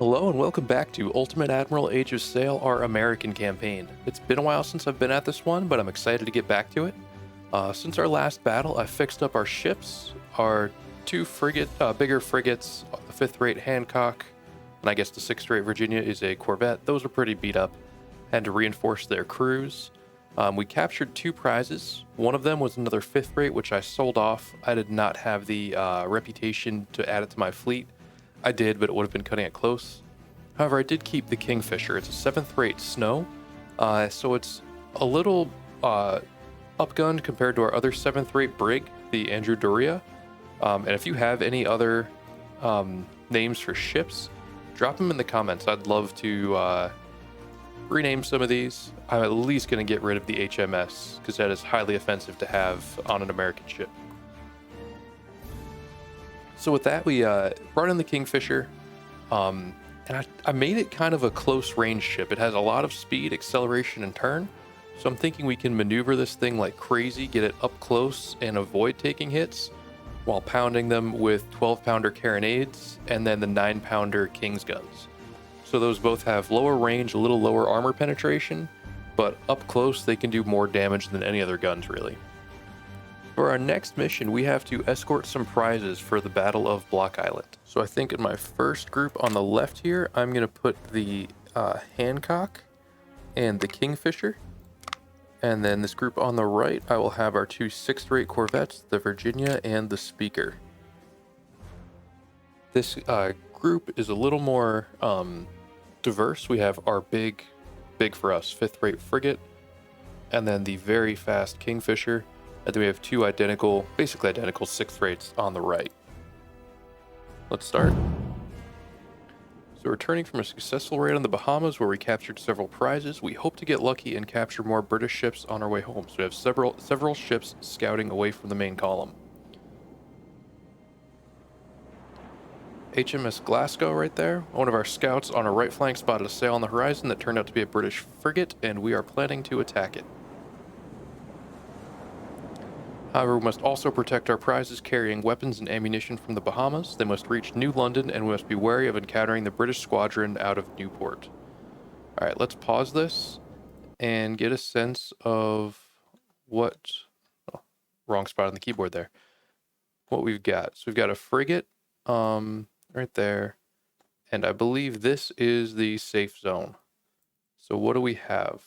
Hello and welcome back to Ultimate Admiral Age of Sail, our American campaign. It's been a while since I've been at this one, but I'm excited to get back to it. Since our last battle, I fixed up our ships, our two bigger frigates, the 5th-rate Hancock, and I guess the 6th-rate Virginia is a corvette. Those are pretty beat up. Had to reinforce their crews. We captured 2 prizes. One of them was another 5th-rate, which I sold off. I did not have the reputation to add it to my fleet. I did, but it would have been cutting it close. However, I did keep the Kingfisher. It's a 7th-rate Snow, so it's a little upgunned compared to our other 7th-rate brig, the Andrew Doria. And if you have any other names for ships, drop them in the comments. I'd love to rename some of these. I'm at least going to get rid of the HMS, because that is highly offensive to have on an American ship. So with that, we brought in the Kingfisher, and I made it kind of a close range ship. It has a lot of speed, acceleration, and turn, so I'm thinking we can maneuver this thing like crazy, get it up close, and avoid taking hits, while pounding them with 12-pounder carronades, and then the 9-pounder King's guns. So those both have lower range, a little lower armor penetration, but up close they can do more damage than any other guns, really. For our next mission, we have to escort some prizes for the Battle of Block Island. So I think in my first group on the left here, I'm going to put the Hancock and the Kingfisher. And then this group on the right, I will have our 2 6th-rate corvettes, the Virginia and the Speaker. This group is a little more diverse. We have our big for us, 5th-rate frigate, and then the very fast Kingfisher. And then we have 2 basically identical 6th-rates on the right. Let's start. So returning from a successful raid on the Bahamas where we captured several prizes, we hope to get lucky and capture more British ships on our way home. So we have several ships scouting away from the main column. HMS Glasgow right there. One of our scouts on our right flank spotted a sail on the horizon that turned out to be a British frigate, and we are planning to attack it. However, we must also protect our prizes carrying weapons and ammunition from the Bahamas. They must reach New London, and we must be wary of encountering the British squadron out of Newport. All right, let's pause this and get a sense of what... Oh, wrong spot on the keyboard there. What we've got. So we've got a frigate right there, and I believe this is the safe zone. So what do we have?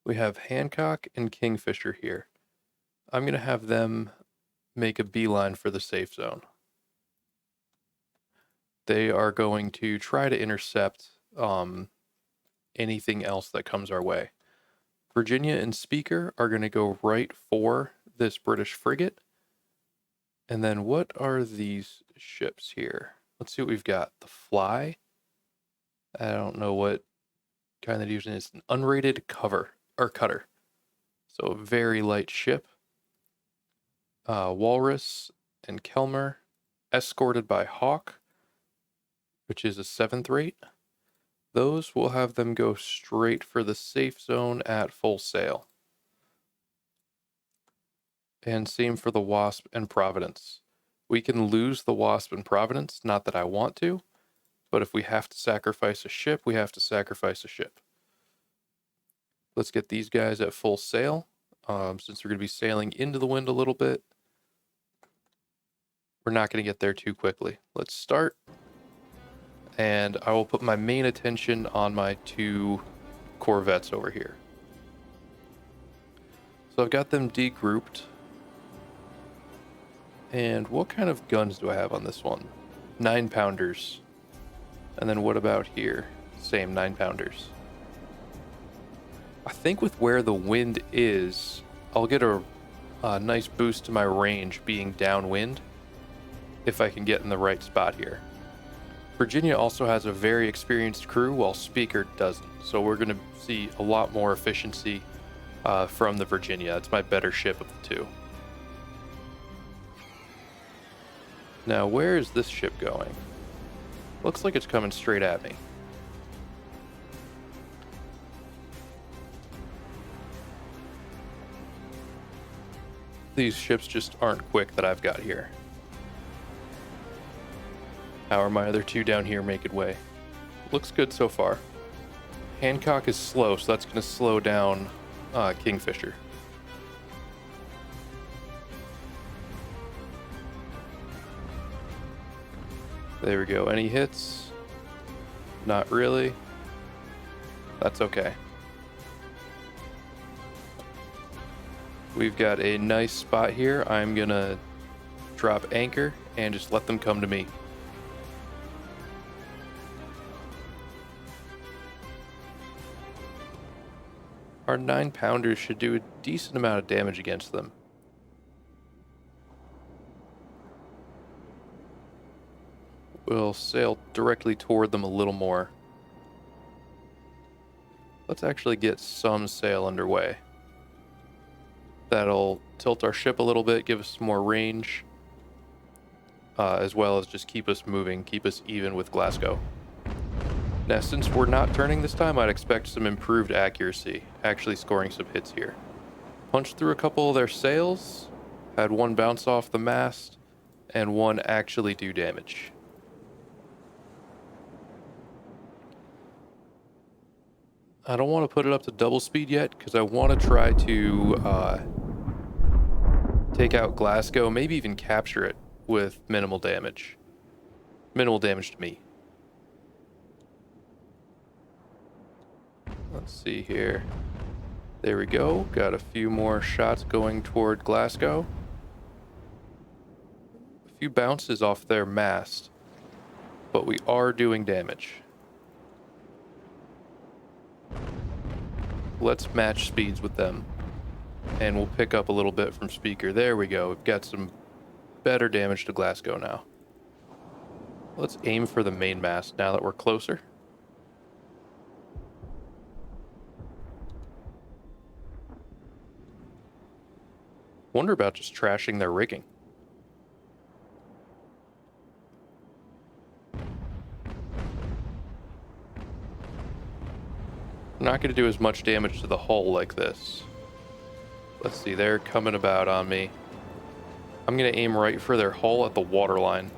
We have Hancock and Kingfisher here. I'm going to have them make a beeline for the safe zone. They are going to try to intercept anything else that comes our way. Virginia and Speaker are going to go right for this British frigate. And then what are these ships here? Let's see what we've got. The Fly. I don't know what kind they're using. It's an unrated cutter. So a very light ship. Walrus and Kelmer, escorted by Hawk, which is a 7th-rate. Those will have them go straight for the safe zone at full sail. And same for the Wasp and Providence. We can lose the Wasp and Providence, not that I want to, but if we have to sacrifice a ship, we have to sacrifice a ship. Let's get these guys at full sail, since we're going to be sailing into the wind a little bit. We're not going to get there too quickly. Let's start, and I will put my main attention on my 2 corvettes over here. So I've got them degrouped. And what kind of guns do I have on this one? 9-pounders. And then what about here? Same 9-pounders. I think with where the wind is, I'll get a nice boost to my range being downwind if I can get in the right spot here. Virginia also has a very experienced crew while Speaker doesn't. So we're going to see a lot more efficiency from the Virginia. It's my better ship of the 2. Now, where is this ship going? Looks like it's coming straight at me. These ships just aren't quick that I've got here. How are my other two down here making way? Looks good so far. Hancock is slow, so that's going to slow down Kingfisher. There we go. Any hits? Not really. That's okay. We've got a nice spot here. I'm going to drop anchor and just let them come to me. Our 9-pounders should do a decent amount of damage against them. We'll sail directly toward them a little more. Let's actually get some sail underway. That'll tilt our ship a little bit, give us some more range, as well as just keep us moving, keep us even with Glasgow. Now, since we're not turning this time, I'd expect some improved accuracy, actually scoring some hits here. Punched through a couple of their sails, had one bounce off the mast, and one actually do damage. I don't want to put it up to double speed yet, because I want to try to take out Glasgow, maybe even capture it with minimal damage. Minimal damage to me. Let's see here. There we go. Got a few more shots going toward Glasgow. A few bounces off their mast, but we are doing damage. Let's match speeds with them, and we'll pick up a little bit from Speaker. There we go. We've got some better damage to Glasgow now. Let's aim for the main mast now that we're closer. Wonder about just trashing their rigging. I'm not going to do as much damage to the hull like this. Let's see, they're coming about on me. I'm going to aim right for their hull at the waterline.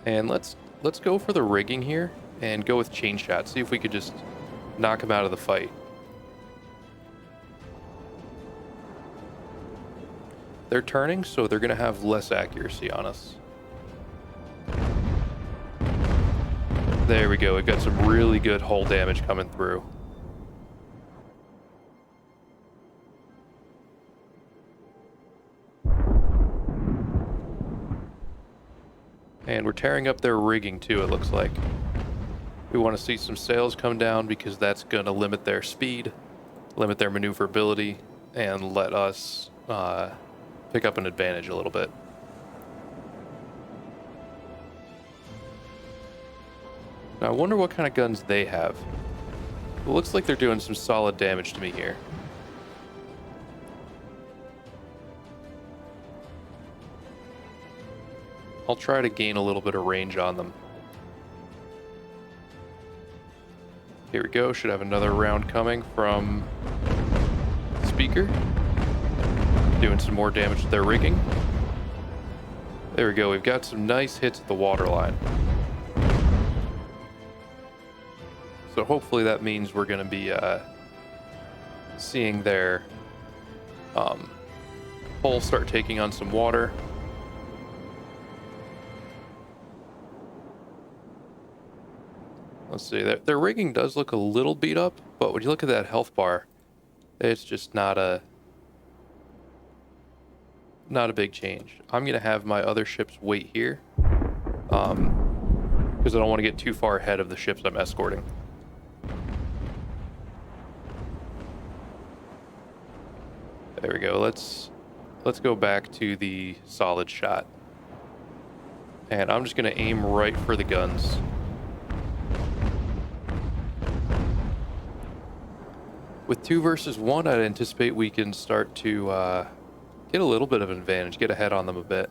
And let's go for the rigging here and go with chain shot. See if we could just knock them out of the fight. They're turning, so they're going to have less accuracy on us. There we go. We've got some really good hull damage coming through. And we're tearing up their rigging too, it looks like. We want to see some sails come down because that's going to limit their speed, limit their maneuverability, and let us pick up an advantage a little bit. Now I wonder what kind of guns they have. It looks like they're doing some solid damage to me here. I'll try to gain a little bit of range on them. Here we go. Should have another round coming from Speaker. Doing some more damage to their rigging. There we go. We've got some nice hits at the waterline. So hopefully that means we're going to be seeing their hull start taking on some water. Let's see, their rigging does look a little beat up, but when you look at that health bar, it's just not a big change. I'm going to have my other ships wait here, because I don't want to get too far ahead of the ships I'm escorting. There we go. Let's go back to the solid shot. And I'm just going to aim right for the guns. With 2 versus 1, I'd anticipate we can start to get a little bit of an advantage, get ahead on them a bit.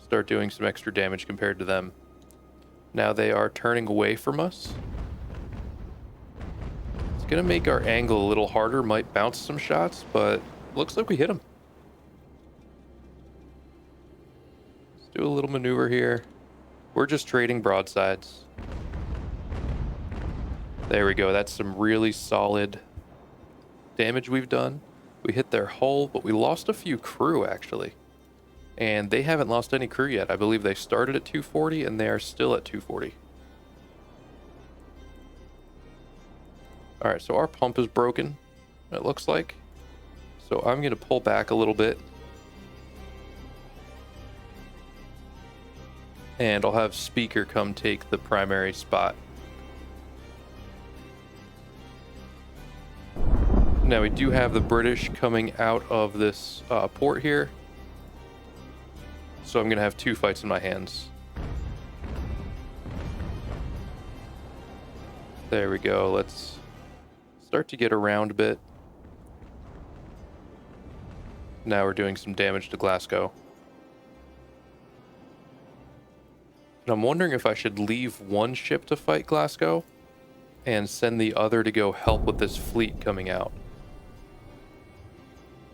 Start doing some extra damage compared to them. Now they are turning away from us. It's going to make our angle a little harder, might bounce some shots, but looks like we hit them. Let's do a little maneuver here. We're just trading broadsides. There we go. That's some really solid damage we've done. We hit their hull, but we lost a few crew, actually. And they haven't lost any crew yet. I believe they started at 240, and they are still at 240. Alright, so our pump is broken, it looks like. So I'm going to pull back a little bit. And I'll have Speaker come take the primary spot. Now we do have the British coming out of this port here. So I'm going to have 2 fights in my hands. There we go. Let's start to get around a bit. Now we're doing some damage to Glasgow. And I'm wondering if I should leave one ship to fight Glasgow and send the other to go help with this fleet coming out.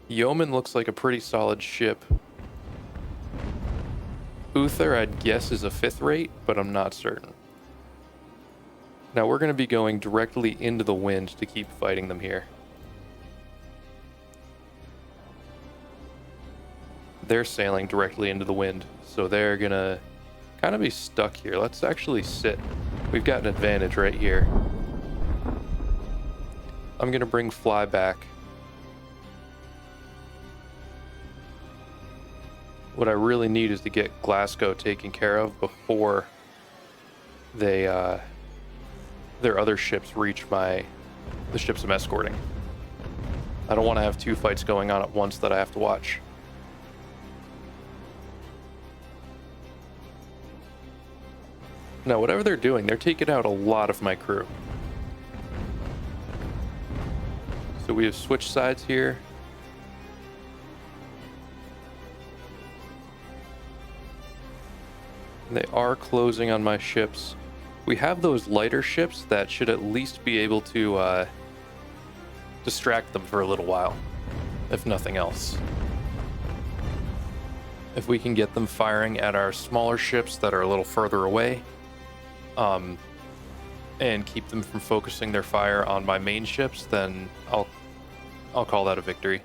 Yeoman looks like a pretty solid ship. Uther, I'd guess, is a 5th rate, but I'm not certain. Now we're going to be going directly into the wind to keep fighting them here. They're sailing directly into the wind, so they're going to kind of be stuck here. Let's actually sit. We've got an advantage right here. I'm going to bring Fly back. What I really need is to get Glasgow taken care of before they, their other ships reach the ships I'm escorting. I don't want to have 2 fights going on at once that I have to watch. Now, whatever they're doing, they're taking out a lot of my crew. So we have switched sides here. They are closing on my ships. We have those lighter ships that should at least be able to distract them for a little while, if nothing else. If we can get them firing at our smaller ships that are a little further away, and keep them from focusing their fire on my main ships, then I'll call that a victory.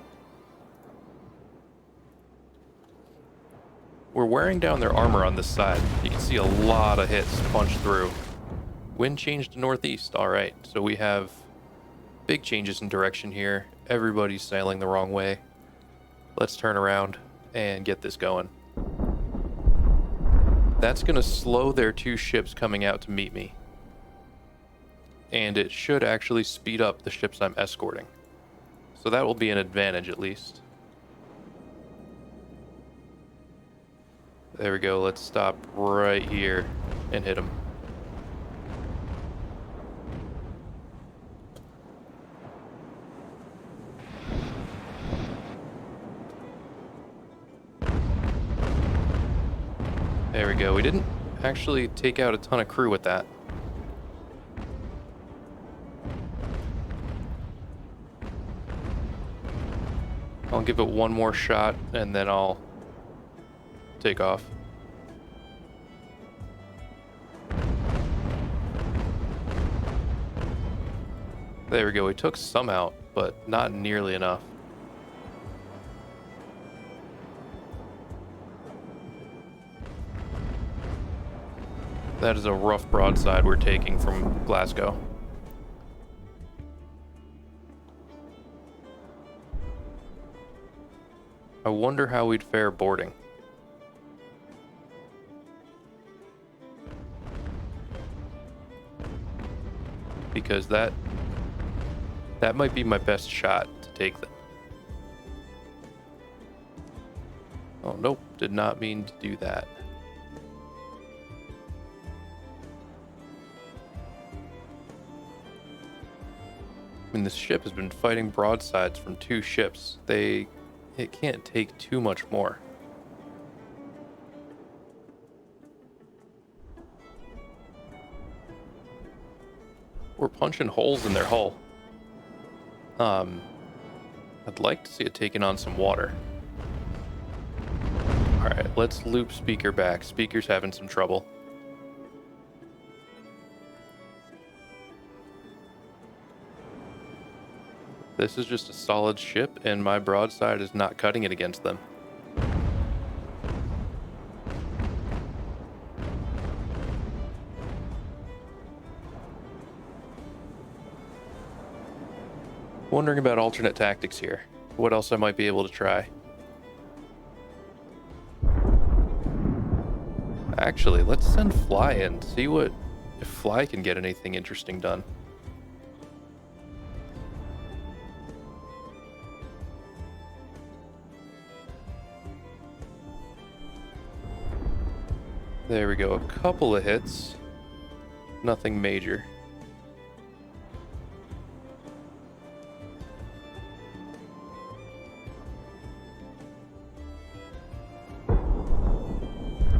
We're wearing down their armor on this side. You can see a lot of hits punch through. Wind changed to northeast. All right, so we have big changes in direction here. Everybody's sailing the wrong way. Let's turn around and get this going. That's going to slow their 2 ships coming out to meet me. And it should actually speed up the ships I'm escorting. So that will be an advantage at least. There we go. Let's stop right here and hit them. There we go. We didn't actually take out a ton of crew with that. I'll give it one more shot and then I'll take off. There we go. We took some out, but not nearly enough. That is a rough broadside we're taking from Glasgow. I wonder how we'd fare boarding. Because that might be my best shot to take them. Oh, nope. Did not mean to do that. I mean, this ship has been fighting broadsides from 2 ships. It can't take too much more. We're punching holes in their hull. I'd like to see it taking on some water. Alright, let's loop Speaker back. Speaker's having some trouble. This is just a solid ship, and my broadside is not cutting it against them. Wondering about alternate tactics here. What else I might be able to try. Actually, let's send Fly in. See if Fly can get anything interesting done. There we go. A couple of hits. Nothing major.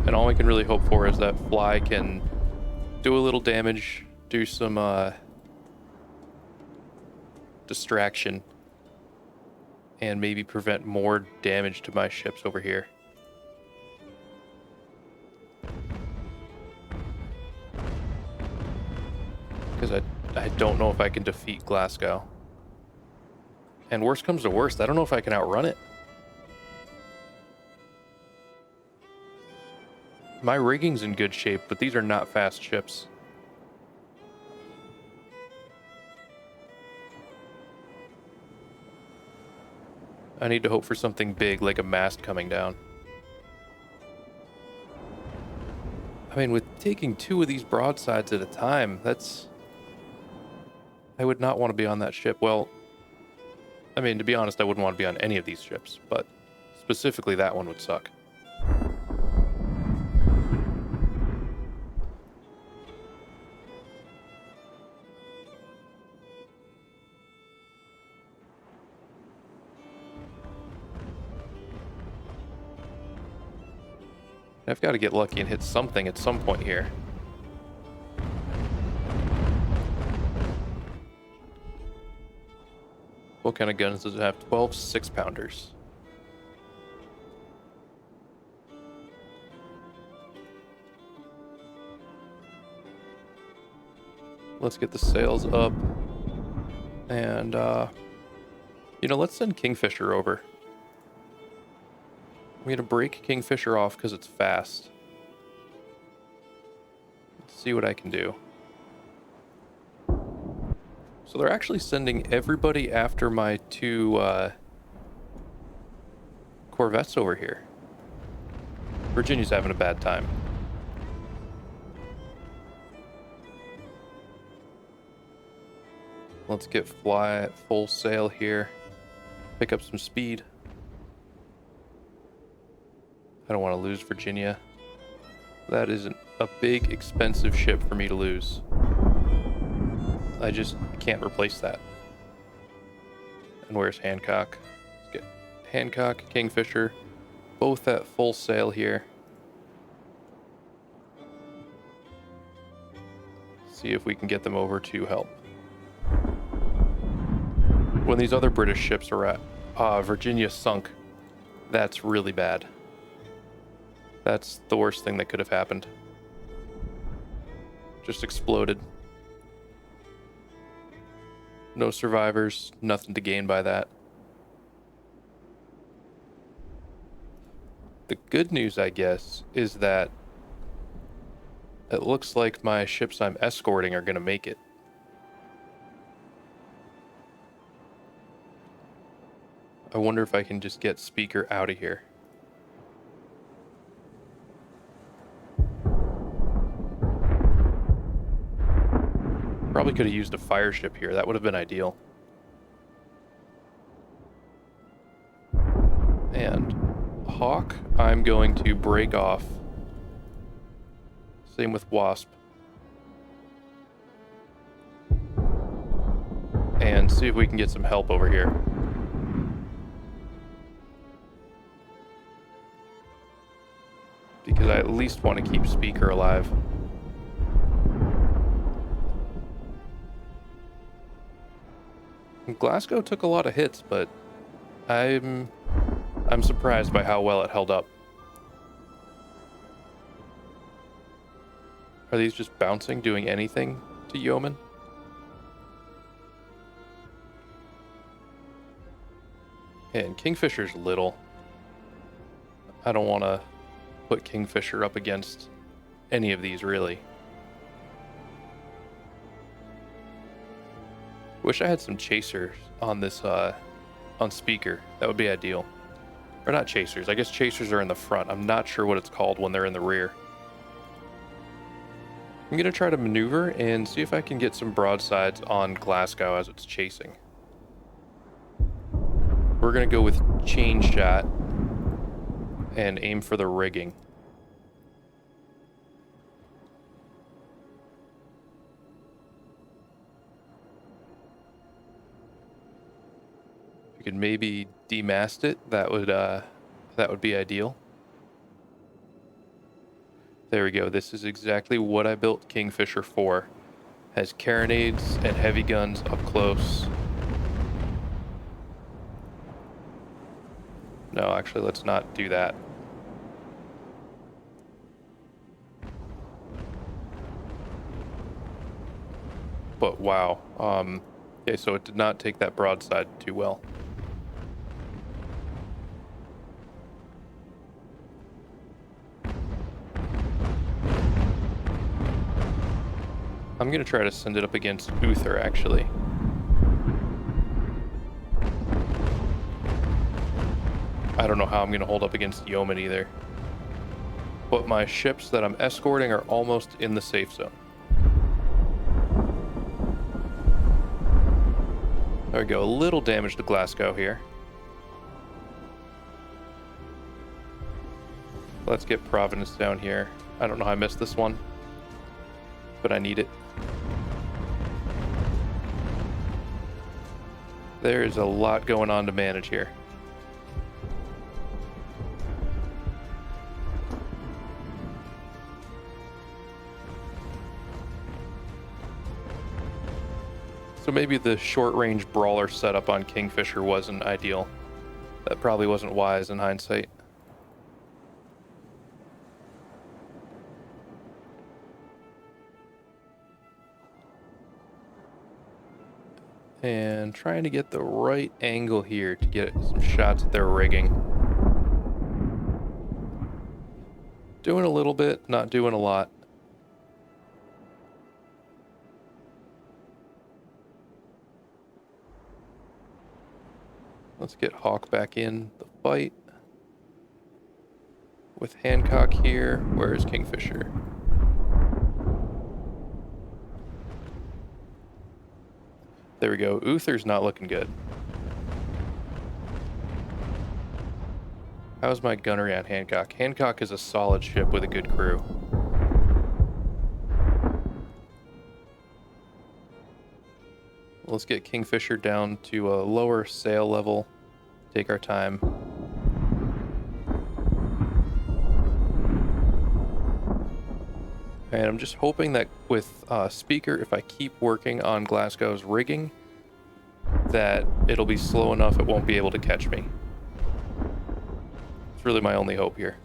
And all we can really hope for is that Fly can do a little damage, do some distraction, and maybe prevent more damage to my ships over here. Because I don't know if I can defeat Glasgow. And worst comes to worst, I don't know if I can outrun it. My rigging's in good shape, but these are not fast ships. I need to hope for something big, like a mast coming down. I mean, with taking 2 of these broadsides at a time, that's... I would not want to be on that ship. Well, I mean, to be honest, I wouldn't want to be on any of these ships, but specifically that one would suck. I've got to get lucky and hit something at some point here. What kind of guns does it have? 12 6-pounders. Let's get the sails up. And, you know, let's send Kingfisher over. I'm going to break Kingfisher off because it's fast. Let's see what I can do. So they're actually sending everybody after my 2 corvettes over here. Virginia's having a bad time. Let's get Fly at full sail here. Pick up some speed. I don't want to lose Virginia. That is a big, expensive ship for me to lose. I just can't replace that. And where's Hancock? Let's get Hancock, Kingfisher, both at full sail here. See if we can get them over to help. When these other British ships are at Virginia sunk, that's really bad. That's the worst thing that could have happened. Just exploded. No survivors, nothing to gain by that. The good news, I guess, is that it looks like my ships I'm escorting are going to make it. I wonder if I can just get Speaker out of here. Probably could have used a fire ship here. That would have been ideal. And Hawk, I'm going to break off. Same with Wasp. And see if we can get some help over here. Because I at least want to keep Speaker alive. Glasgow took a lot of hits, but I'm surprised by how well it held up. Are these just bouncing, doing anything to Yeoman? And Kingfisher's little. I don't want to put Kingfisher up against any of these, really. Wish I had some chasers on this, on speaker. That would be ideal. Or not chasers. I guess chasers are in the front. I'm not sure what it's called when they're in the rear. I'm going to try to maneuver and see if I can get some broadsides on Glasgow as it's chasing. We're going to go with chain shot and aim for the rigging. If you could maybe demast it, that would be ideal. There we go. This is exactly what I built Kingfisher for. Has carronades and heavy guns up close. No, actually, let's not do that. But wow. Okay, so it did not take that broadside too well. I'm going to try to send it up against Uther, actually. I don't know how I'm going to hold up against Yeoman either. But my ships that I'm escorting are almost in the safe zone. There we go. A little damage to Glasgow here. Let's get Providence down here. I don't know how I missed this one, but I need it. There is a lot going on to manage here. So maybe the short-range brawler setup on Kingfisher wasn't ideal. That probably wasn't wise in hindsight. And trying to get the right angle here to get some shots at their rigging. Doing a little bit, not doing a lot. Let's get Hawk back in the fight. With Hancock here, where is Kingfisher? There we go. Uther's not looking good. How's my gunnery on Hancock? Hancock is a solid ship with a good crew. Let's get Kingfisher down to a lower sail level. Take our time. And I'm just hoping that with speaker, if I keep working on Glasgow's rigging, that it'll be slow enough it won't be able to catch me. It's really my only hope here.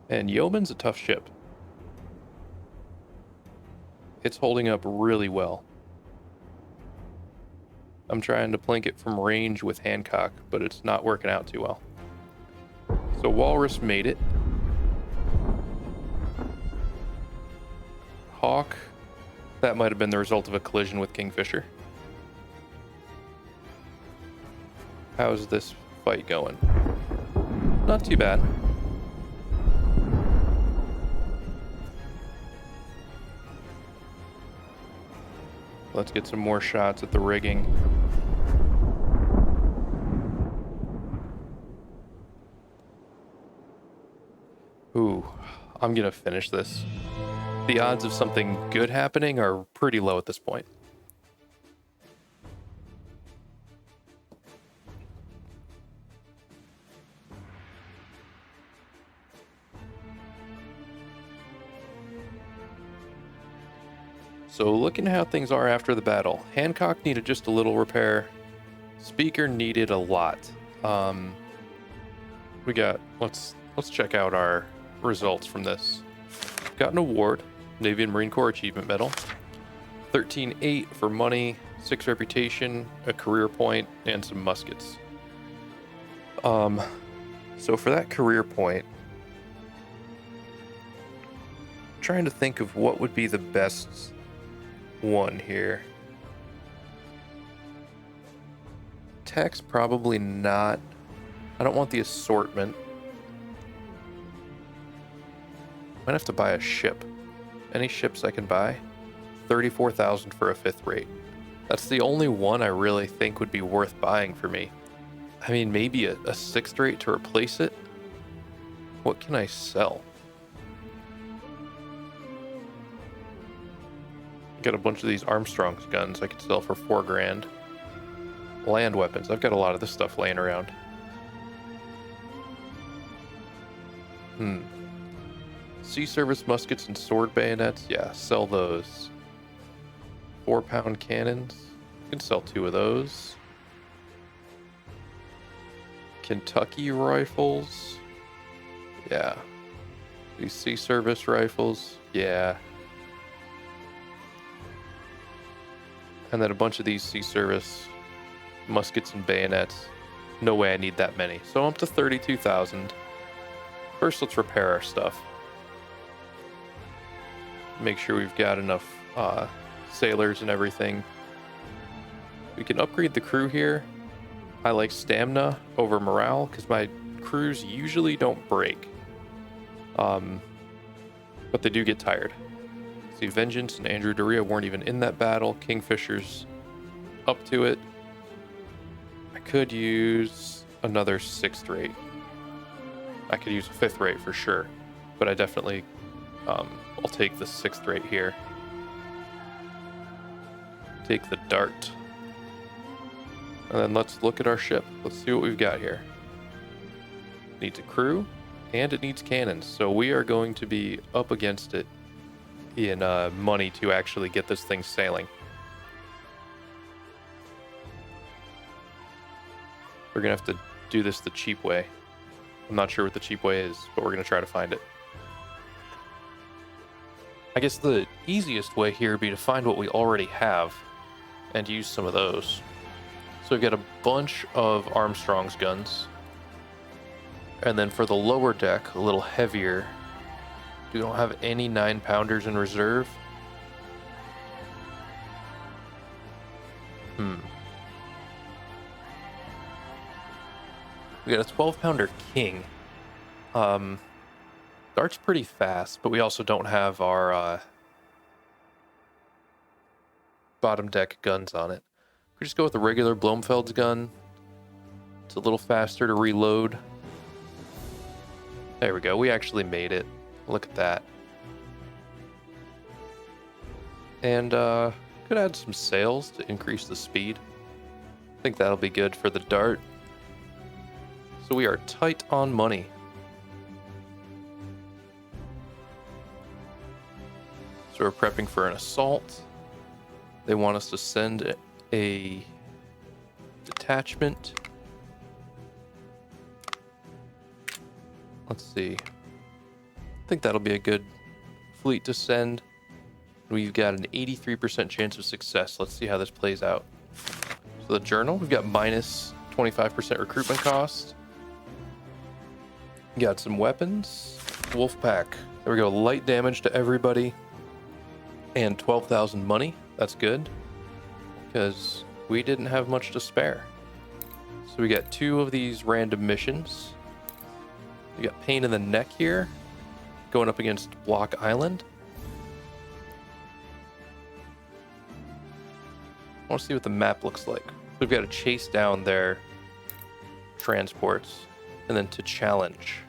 And Yeoman's a tough ship. It's holding up really well. I'm trying to plink it from range with Hancock, but it's not working out too well. So Walrus made it. Hawk, that might have been the result of a collision with Kingfisher. How's this fight going? Not too bad. Let's get some more shots at the rigging. Ooh, I'm gonna finish this. The odds of something good happening are pretty low at this point. So looking at how things are after the battle, Hancock needed just a little repair. Speaker needed a lot. We got, let's check out our results from this. Got an award, Navy and Marine Corps Achievement Medal, 13-8 for money, 6 reputation, a career point, and some muskets. So for that career point, I'm trying to think of what would be the best one here. Tech's probably not. I don't want the assortment. Might have to buy a ship. Any ships I can buy? 34,000 for a 5th rate. That's the only one I really think would be worth buying for me. I mean, maybe a 6th rate to replace it. What can I sell? Got a bunch of these Armstrong's guns I could sell for $4 grand. Land weapons. I've got a lot of this stuff laying around. Sea service muskets and sword bayonets. Yeah, sell those. 4-pound cannons. You can sell 2 of those. Kentucky rifles. Yeah. These sea service rifles. Yeah. And then a bunch of these sea service muskets and bayonets. No way I need that many. So I'm up to 32,000. First, let's repair our stuff. Make sure we've got enough sailors and everything. We can upgrade the crew here. I like stamina over morale because my crews usually don't break. But they do get tired. See, Vengeance and Andrew Doria weren't even in that battle. Kingfisher's up to it. I could use another 6th rate. I could use a 5th rate for sure, but I definitely, I'll take the 6th rate here. Take the Dart. And then let's look at our ship. Let's see what we've got here. It needs a crew, and it needs cannons. So we are going to be up against it in money to actually get this thing sailing. We're going to have to do this the cheap way. I'm not sure what the cheap way is, but we're going to try to find it. I guess the easiest way here would be to find what we already have and use some of those. So we've got a bunch of Armstrong's guns. And then for the lower deck, a little heavier. We don't have any 9-pounders in reserve. We got a 12-pounder King. Dart's pretty fast, but we also don't have our bottom deck guns on it. We just go with the regular Blomfeld's gun. It's a little faster to reload. There we go. We actually made it. Look at that. And could add some sails to increase the speed. I think that'll be good for the Dart. So we are tight on money. So we're prepping for an assault. They want us to send a detachment. Let's see. I think that'll be a good fleet to send. We've got an 83% chance of success. Let's see how this plays out. So the journal, we've got minus 25% recruitment cost. Got some weapons. Wolfpack. There we go. Light damage to everybody. And 12,000 money. That's good. Because we didn't have much to spare. So we got 2 of these random missions. We got Pain in the Neck here. Going up against Block Island. I want to see what the map looks like. We've got to chase down their transports. And then to challenge.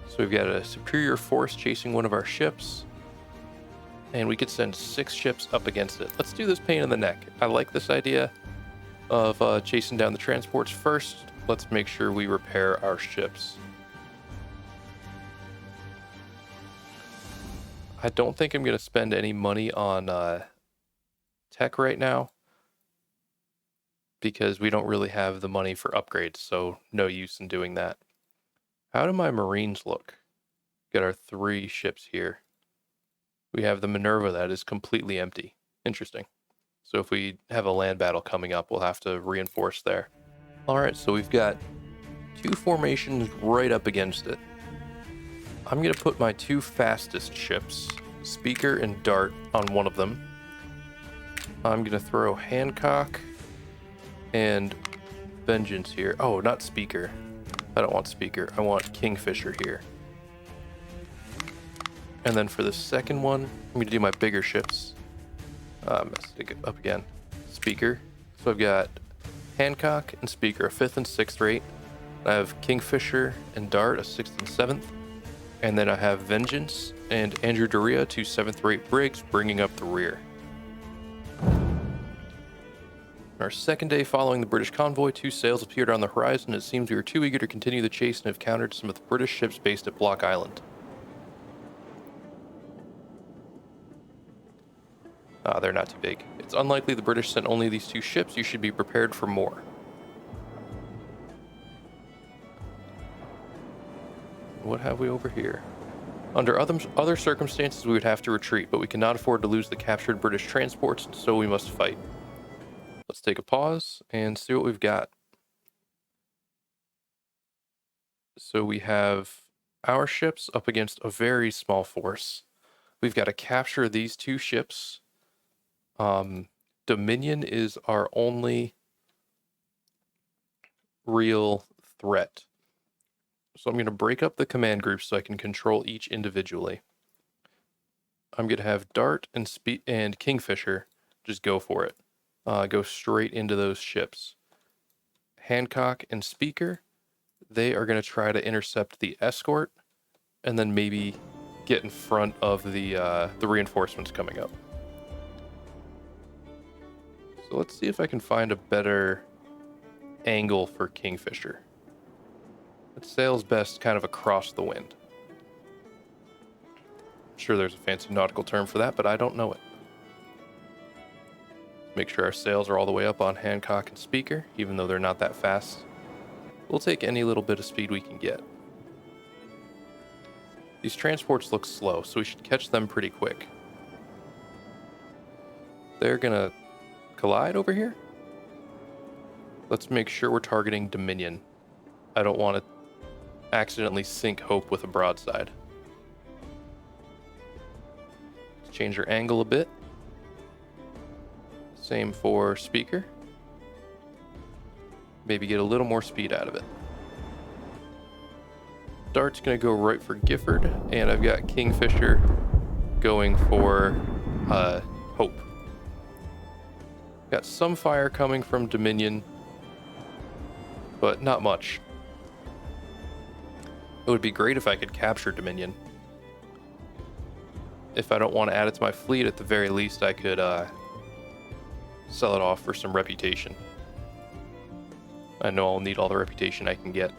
So we've got a superior force chasing one of our ships. And we could send 6 ships up against it. Let's do this Pain in the Neck. I like this idea of chasing down the transports first. Let's make sure we repair our ships. I don't think I'm going to spend any money on tech right now because we don't really have the money for upgrades, so no use in doing that. How do my Marines look? Got our 3 ships here. We have the Minerva that is completely empty. Interesting. So if we have a land battle coming up, we'll have to reinforce there. All right, so we've got 2 formations right up against it. I'm going to put my 2 fastest ships, Speaker and Dart, on one of them. I'm going to throw Hancock and Vengeance here. Oh, not Speaker. I don't want Speaker. I want Kingfisher here. And then for the second one, I'm going to do my bigger ships. Stick it up again. Speaker. So I've got Hancock and Speaker, a 5th and 6th rate. I have Kingfisher and Dart, a 6th and 7th. And then I have Vengeance and Andrew Doria, 2 7th rate brigs, bringing up the rear. Our second day following the British convoy, 2 sails appeared on the horizon. It seems we were too eager to continue the chase and have countered some of the British ships based at Block Island. They're not too big. It's unlikely the British sent only these 2 ships. You should be prepared for more. What have we over here? Under other circumstances, we would have to retreat, but we cannot afford to lose the captured British transports, and so we must fight. Let's take a pause and see what we've got. So we have our ships up against a very small force. We've got to capture these 2 ships. Dominion is our only real threat. So I'm going to break up the command groups so I can control each individually. I'm going to have Dart and Kingfisher just go for it. Go straight into those ships. Hancock and Speaker, they are going to try to intercept the escort and then maybe get in front of the reinforcements coming up. So let's see if I can find a better angle for Kingfisher. It sails best kind of across the wind. I'm sure there's a fancy nautical term for that, but I don't know it. Make sure our sails are all the way up on Hancock and Speaker, even though they're not that fast. We'll take any little bit of speed we can get. These transports look slow, so we should catch them pretty quick. They're gonna collide over here. Let's make sure we're targeting Dominion. I don't want to accidentally sink Hope with a broadside. Let's change our angle a bit. Same for Speaker. Maybe get a little more speed out of it. Dart's going to go right for Gifford, and I've got Kingfisher going for Hope. Got some fire coming from Dominion, but not much. It would be great if I could capture Dominion. If I don't want to add it to my fleet, at the very least I could sell it off for some reputation. I know I'll need all the reputation I can get.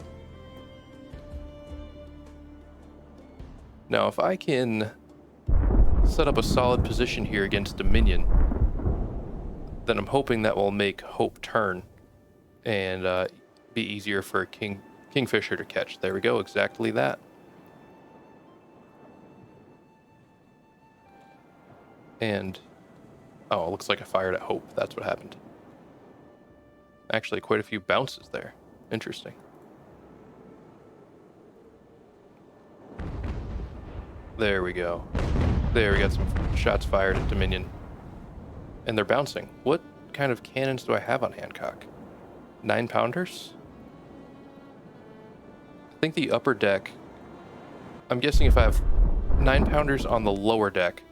Now, if I can set up a solid position here against Dominion, then I'm hoping that will make Hope turn and be easier for Kingfisher to catch. There we go, exactly that. And, oh, it looks like I fired at Hope. That's what happened. Actually, quite a few bounces there. Interesting. There we go. There, we got some shots fired at Dominion. And they're bouncing. What kind of cannons do I have on Hancock? 9-pounders? I think the upper deck... I'm guessing if I have 9-pounders on the lower deck,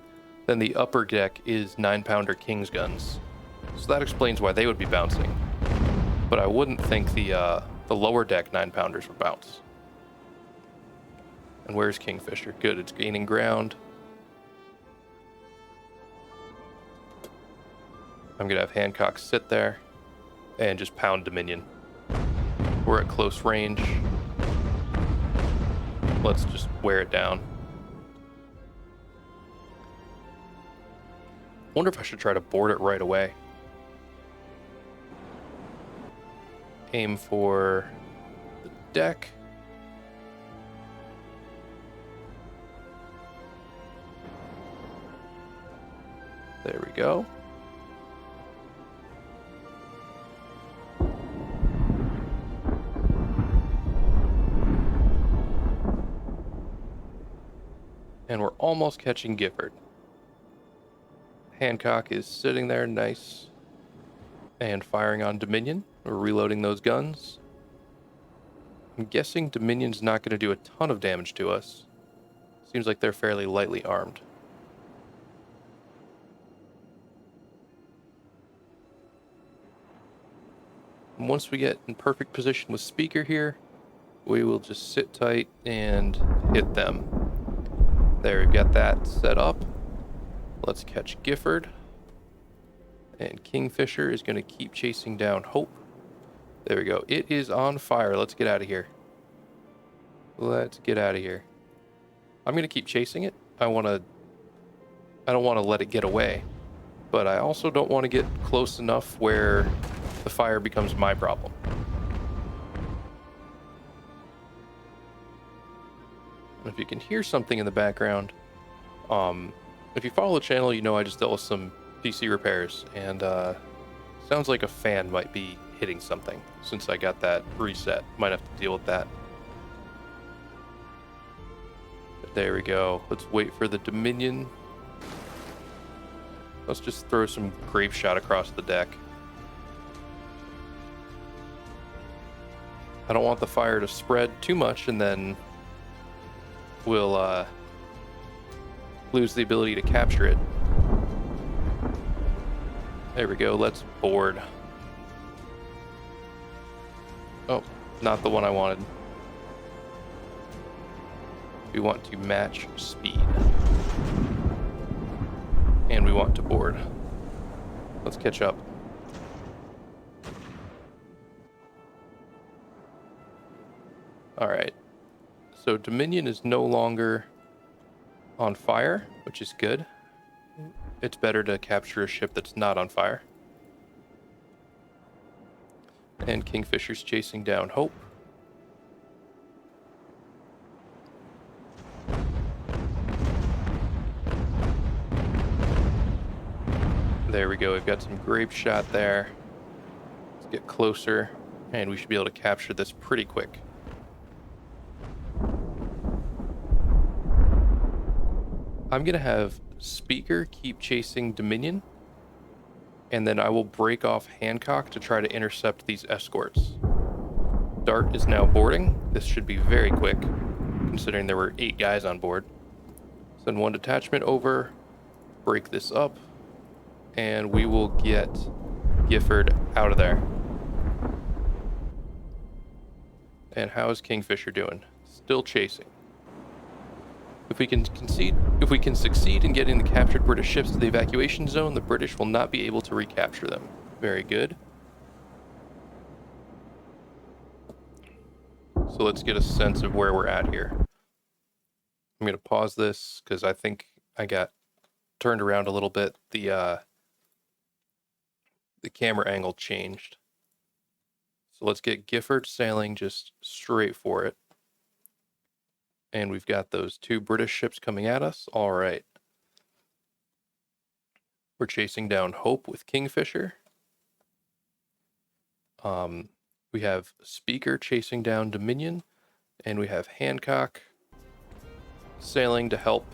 then the upper deck is 9-pounder King's guns. So that explains why they would be bouncing. But I wouldn't think the lower deck 9-pounders would bounce. And where's Kingfisher? Good, it's gaining ground. I'm going to have Hancock sit there and just pound Dominion. We're at close range. Let's just wear it down. wonder if I should try to board it right away. Aim for the deck. There we go. And we're almost catching Gifford. Hancock is sitting there, nice, and firing on Dominion. We're reloading those guns. I'm guessing Dominion's not going to do a ton of damage to us. Seems like they're fairly lightly armed. And once we get in perfect position with Speaker here, we will just sit tight and hit them. There, we've got that set up. Let's catch Gifford. And Kingfisher is going to keep chasing down Hope. There we go. It is on fire. Let's get out of here. Let's get out of here. I'm going to keep chasing it. I don't want to let it get away. But I also don't want to get close enough where the fire becomes my problem. If you can hear something in the background, if you follow the channel, you know I just dealt with some PC repairs, and sounds like a fan might be hitting something. Since I got that reset, might have to deal with that. But there we go. Let's wait for the Dominion. Let's just throw some grape shot across the deck. I don't want the fire to spread too much, and then we'll lose the ability to capture it. There we go. Let's board. Oh, not the one I wanted. We want to match speed. And we want to board. Let's catch up. All right. So Dominion is no longer on fire, which is good. It's better to capture a ship that's not on fire. And Kingfisher's chasing down Hope. There we go. We've got some grape shot there. Let's get closer, and we should be able to capture this pretty quick. I'm going to have Speaker keep chasing Dominion, and then I will break off Hancock to try to intercept these escorts. Dart is now boarding. This should be very quick, considering there were 8 guys on board. Send 1 detachment over, break this up, and we will get Gifford out of there. And how is Kingfisher doing? Still chasing. If we can succeed in getting the captured British ships to the evacuation zone, the British will not be able to recapture them. Very good. So let's get a sense of where we're at here. I'm going to pause this because I think I got turned around a little bit. The camera angle changed. So let's get Gifford sailing just straight for it. And we've got those 2 British ships coming at us. All right. We're chasing down Hope with Kingfisher. We have Speaker chasing down Dominion. And we have Hancock sailing to help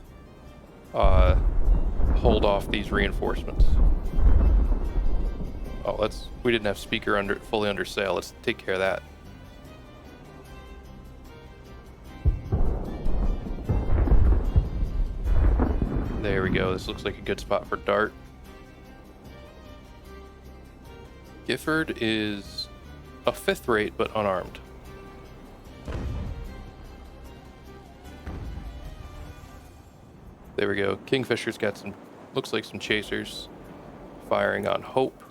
hold off these reinforcements. Oh, we didn't have Speaker fully under sail. Let's take care of that. There we go. This looks like a good spot for Dart. Gifford is a 5th rate, but unarmed. There we go. Kingfisher's got looks like some chasers firing on Hope.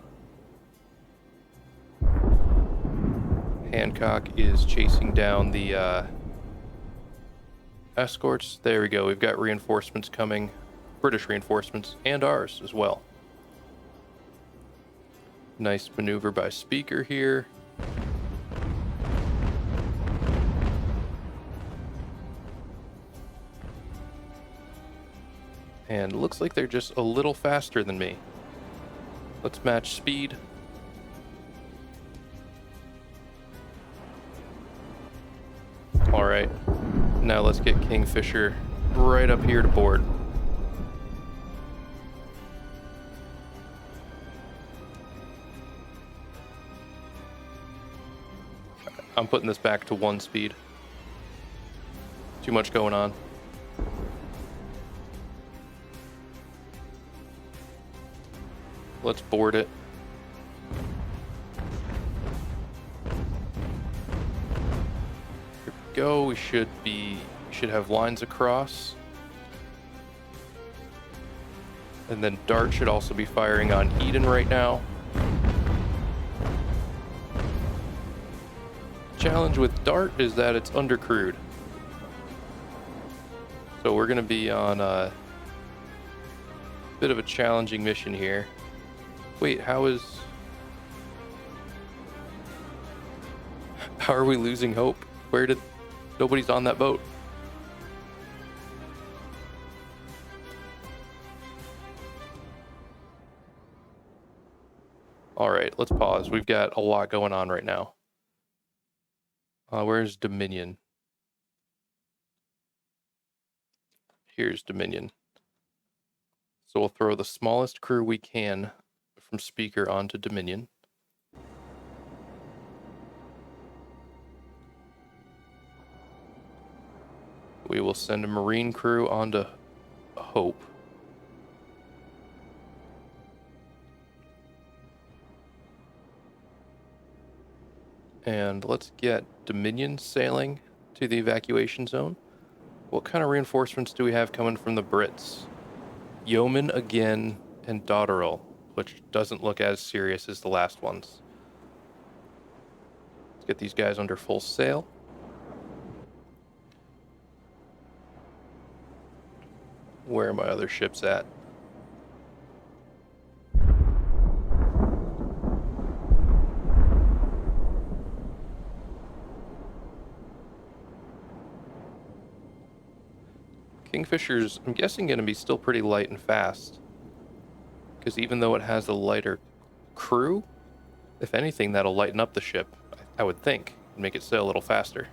Hancock is chasing down the escorts. There we go. We've got reinforcements coming. British reinforcements, and ours as well. Nice maneuver by Speaker here. And looks like they're just a little faster than me. Let's match speed. All right, now let's get Kingfisher right up here to board. I'm putting this back to 1 speed. Too much going on. Let's board it. Here we go. We should have lines across. And then Dart should also be firing on Eden right now. Challenge with Dart is that it's undercrewed. So we're going to be on a bit of a challenging mission here. Wait, how are we losing hope? Nobody's on that boat. All right, let's pause. We've got a lot going on right now. Where's Dominion? Here's Dominion. So we'll throw the smallest crew we can from Speaker onto Dominion. We will send a Marine crew onto Hope. And let's get Dominion sailing to the evacuation zone. What kind of reinforcements do we have coming from the Brits? Yeoman again and Dotterel, which doesn't look as serious as the last ones. Let's get these guys under full sail. Where are my other ships at? Kingfisher's, I'm guessing, going to be still pretty light and fast. Because even though it has a lighter crew, if anything, that'll lighten up the ship, I would think, and make it sail a little faster.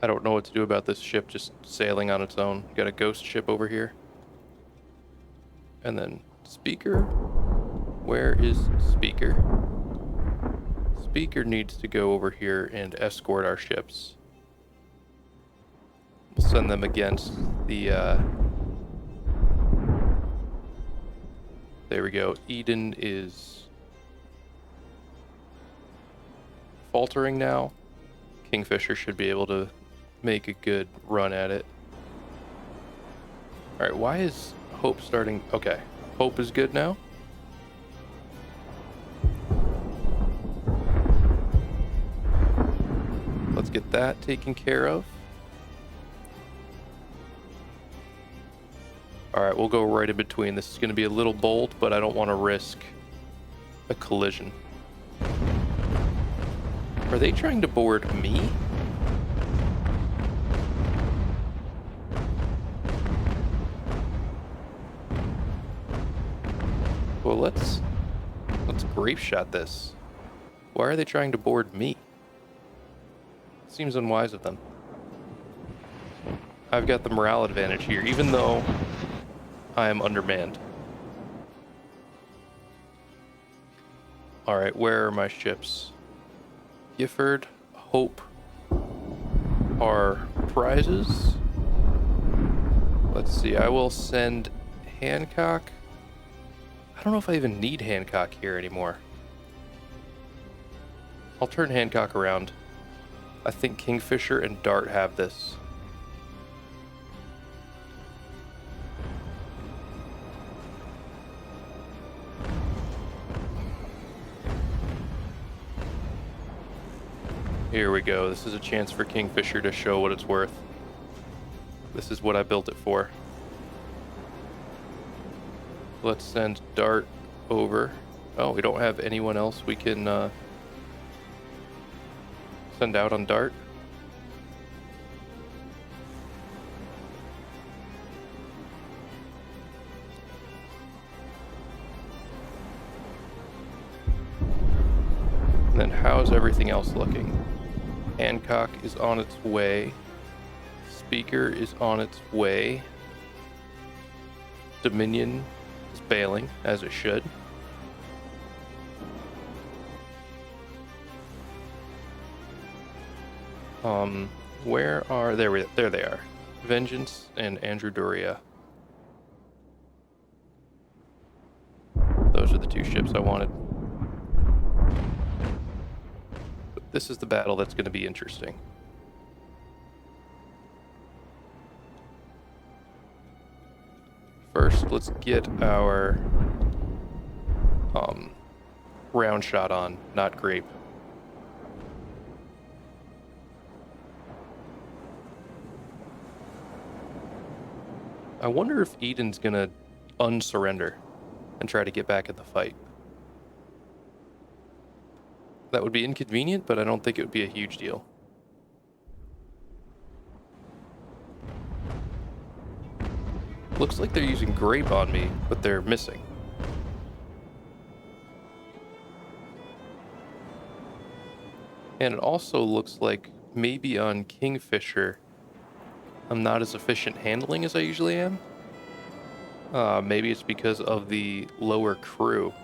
I don't know what to do about this ship just sailing on its own. Got a ghost ship over here. And then Speaker. Where is Speaker? Speaker needs to go over here and escort our ships. We'll send them against the, there we go. Eden is faltering now. Kingfisher should be able to make a good run at it. All right, why is Hope starting? Okay, Hope is good now. Let's get that taken care of. All right, we'll go right in between. This is going to be a little bold, but I don't want to risk a collision. Are they trying to board me? Well, let's grape shot this. Why are they trying to board me? Seems unwise of them. I've got the morale advantage here, even though I am undermanned. All right, where are my ships? Gifford, Hope are prizes. Let's see, I will send Hancock. I don't know if I even need Hancock here anymore. I'll turn Hancock around. I think Kingfisher and Dart have this. Here we go. This is a chance for Kingfisher to show what it's worth. This is what I built it for. Let's send Dart over. Oh, we don't have anyone else we can send out on Dart. And then how's everything else looking? Hancock is on its way. Speaker is on its way. Dominion is bailing, as it should. Where are... There they are. Vengeance and Andrew Doria. Those are the two ships I wanted. This is the battle that's going to be interesting. First, let's get our round shot on, not grape. I wonder if Eden's going to unsurrender and try to get back in the fight. That would be inconvenient, but I don't think it would be a huge deal. Looks like they're using grape on me, but they're missing. And it also looks like maybe on Kingfisher, I'm not as efficient handling as I usually am. Maybe it's because of the lower crew.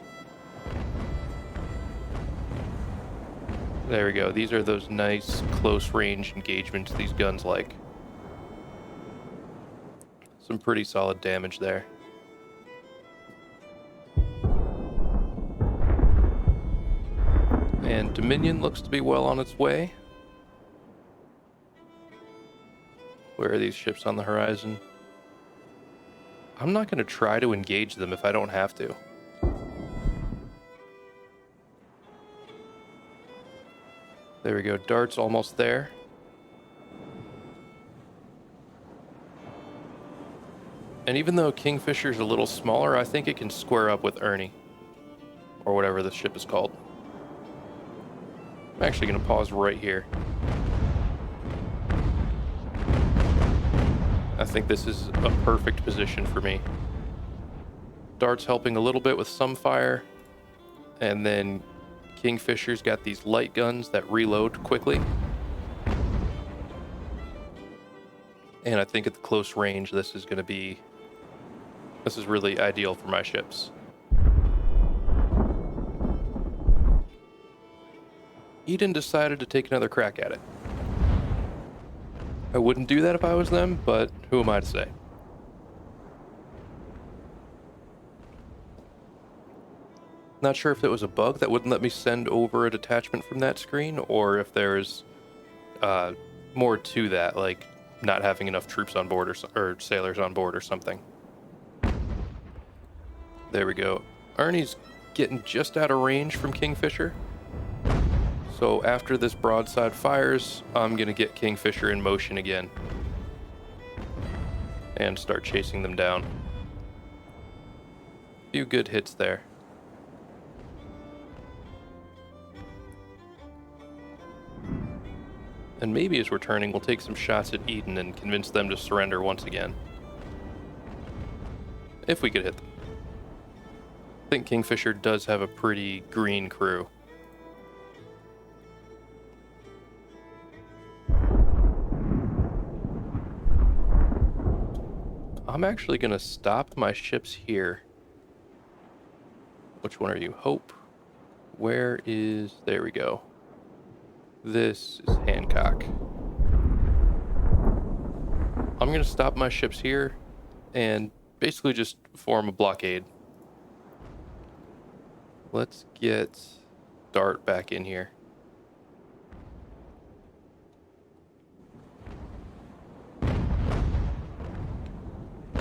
There we go. These are those nice close range engagements these guns like. Some pretty solid damage there. And Dominion looks to be well on its way. Where are these ships on the horizon? I'm not going to try to engage them if I don't have to. There we go. Dart's almost there. And even though Kingfisher's a little smaller, I think it can square up with Ernie. Or whatever the ship is called. I'm actually going to pause right here. I think this is a perfect position for me. Dart's helping a little bit with some fire. And then Kingfisher's got these light guns that reload quickly. And I think at the close range, this is really ideal for my ships. Eden decided to take another crack at it. I wouldn't do that if I was them, but who am I to say? Not sure if it was a bug that wouldn't let me send over a detachment from that screen, or if there's more to that, like not having enough troops on board or sailors on board or something. There we go. Ernie's getting just out of range from Kingfisher. So after this broadside fires, I'm going to get Kingfisher in motion again. And start chasing them down. A few good hits there. And maybe as we're turning, we'll take some shots at Eden and convince them to surrender once again. If we could hit them. I think Kingfisher does have a pretty green crew. I'm actually going to stop my ships here. Which one are you? Hope. Where is... There we go. This is Hancock. I'm going to stop my ships here and basically just form a blockade. Let's get Dart back in here.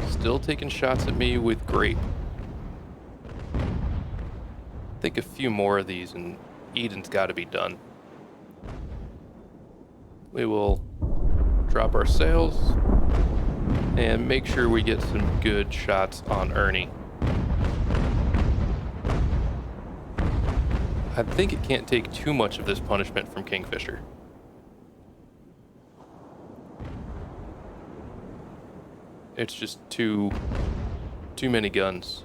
Still taking shots at me with grape. I think a few more of these and Eden's got to be done. we will drop our sails and make sure we get some good shots on Ernie. I think it can't take too much of this punishment from Kingfisher. It's just too many guns.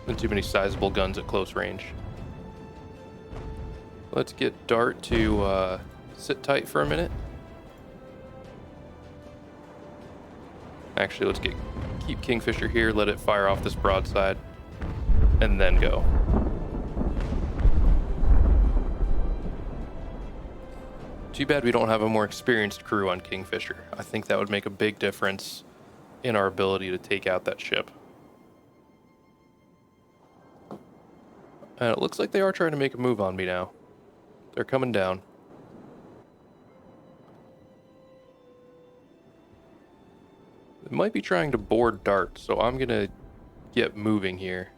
And too many sizable guns at close range. Let's get Dart to sit tight for a minute. Actually, let's keep Kingfisher here, let it fire off this broadside, and then go. Too bad we don't have a more experienced crew on Kingfisher. I think that would make a big difference in our ability to take out that ship. And it looks like they are trying to make a move on me now. They're coming down. They might be trying to board Dart, so I'm gonna get moving here.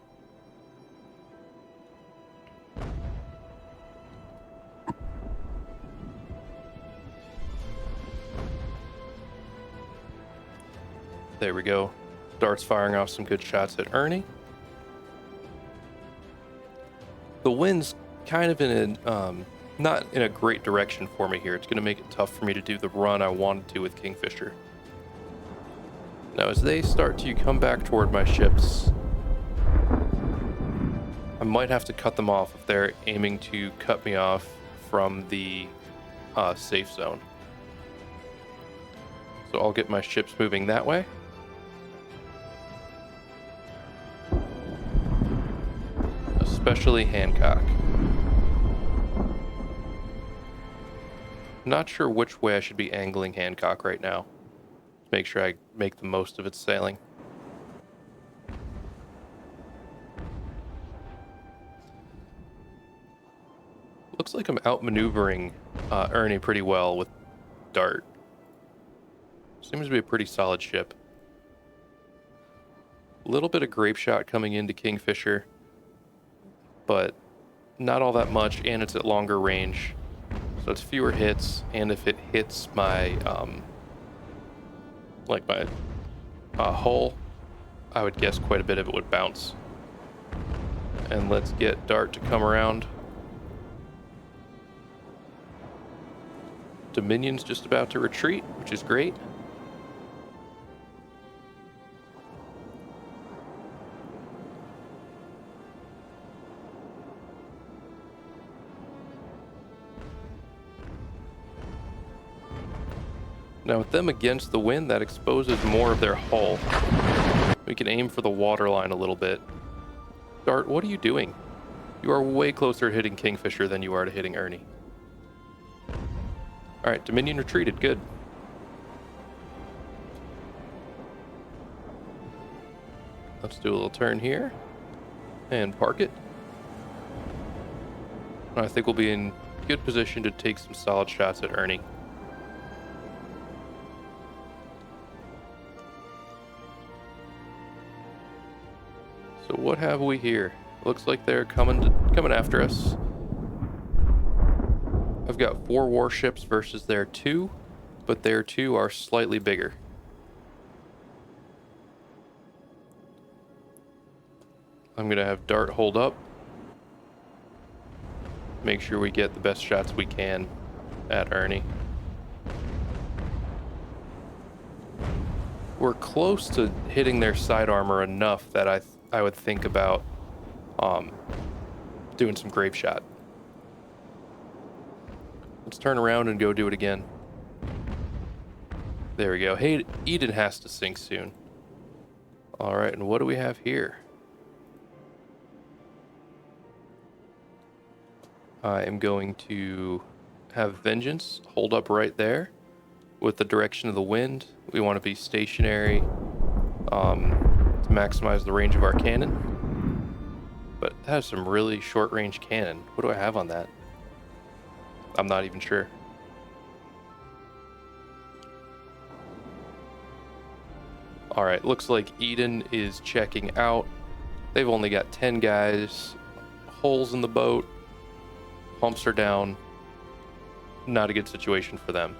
There we go. Dart's firing off some good shots at Ernie. The wind's kind of in a, not in a great direction for me here. It's going to make it tough for me to do the run I wanted to with Kingfisher. Now, as they start to come back toward my ships, I might have to cut them off if they're aiming to cut me off from the safe zone. So I'll get my ships moving that way. Especially Hancock. Not sure which way I should be angling Hancock right now. Make sure I make the most of its sailing. Looks like I'm outmaneuvering Ernie pretty well with Dart. Seems to be a pretty solid ship. A little bit of grape shot coming into Kingfisher, but not all that much, and it's at longer range, so it's fewer hits. And if it hits my hull, I would guess quite a bit of it would bounce. And let's get Dart to come around. Dominion's just about to retreat, which is great. Now with them against the wind, that exposes more of their hull. We can aim for the waterline a little bit. Dart, what are you doing? You are way closer to hitting Kingfisher than you are to hitting Ernie. Alright, Dominion retreated, good. Let's do a little turn here and park it. I think we'll be in good position to take some solid shots at Ernie. So what have we here? Looks like they're coming after us. I've got 4 warships versus their 2, but their 2 are slightly bigger. I'm gonna have Dart hold up. Make sure we get the best shots we can at Ernie. We're close to hitting their side armor enough that I would think about doing some grape shot. Let's turn around and go do it again. There we go. Hey, Eden has to sink soon. All right, and what do we have here? I am going to have Vengeance hold up right there with the direction of the wind. We want to be stationary to maximize the range of our cannon. But that has some really short range cannon. What do I have on that? I'm not even sure. All right, looks like Eden is checking out. They've only got 10 guys, holes in the boat, pumps are down. not a good situation for them.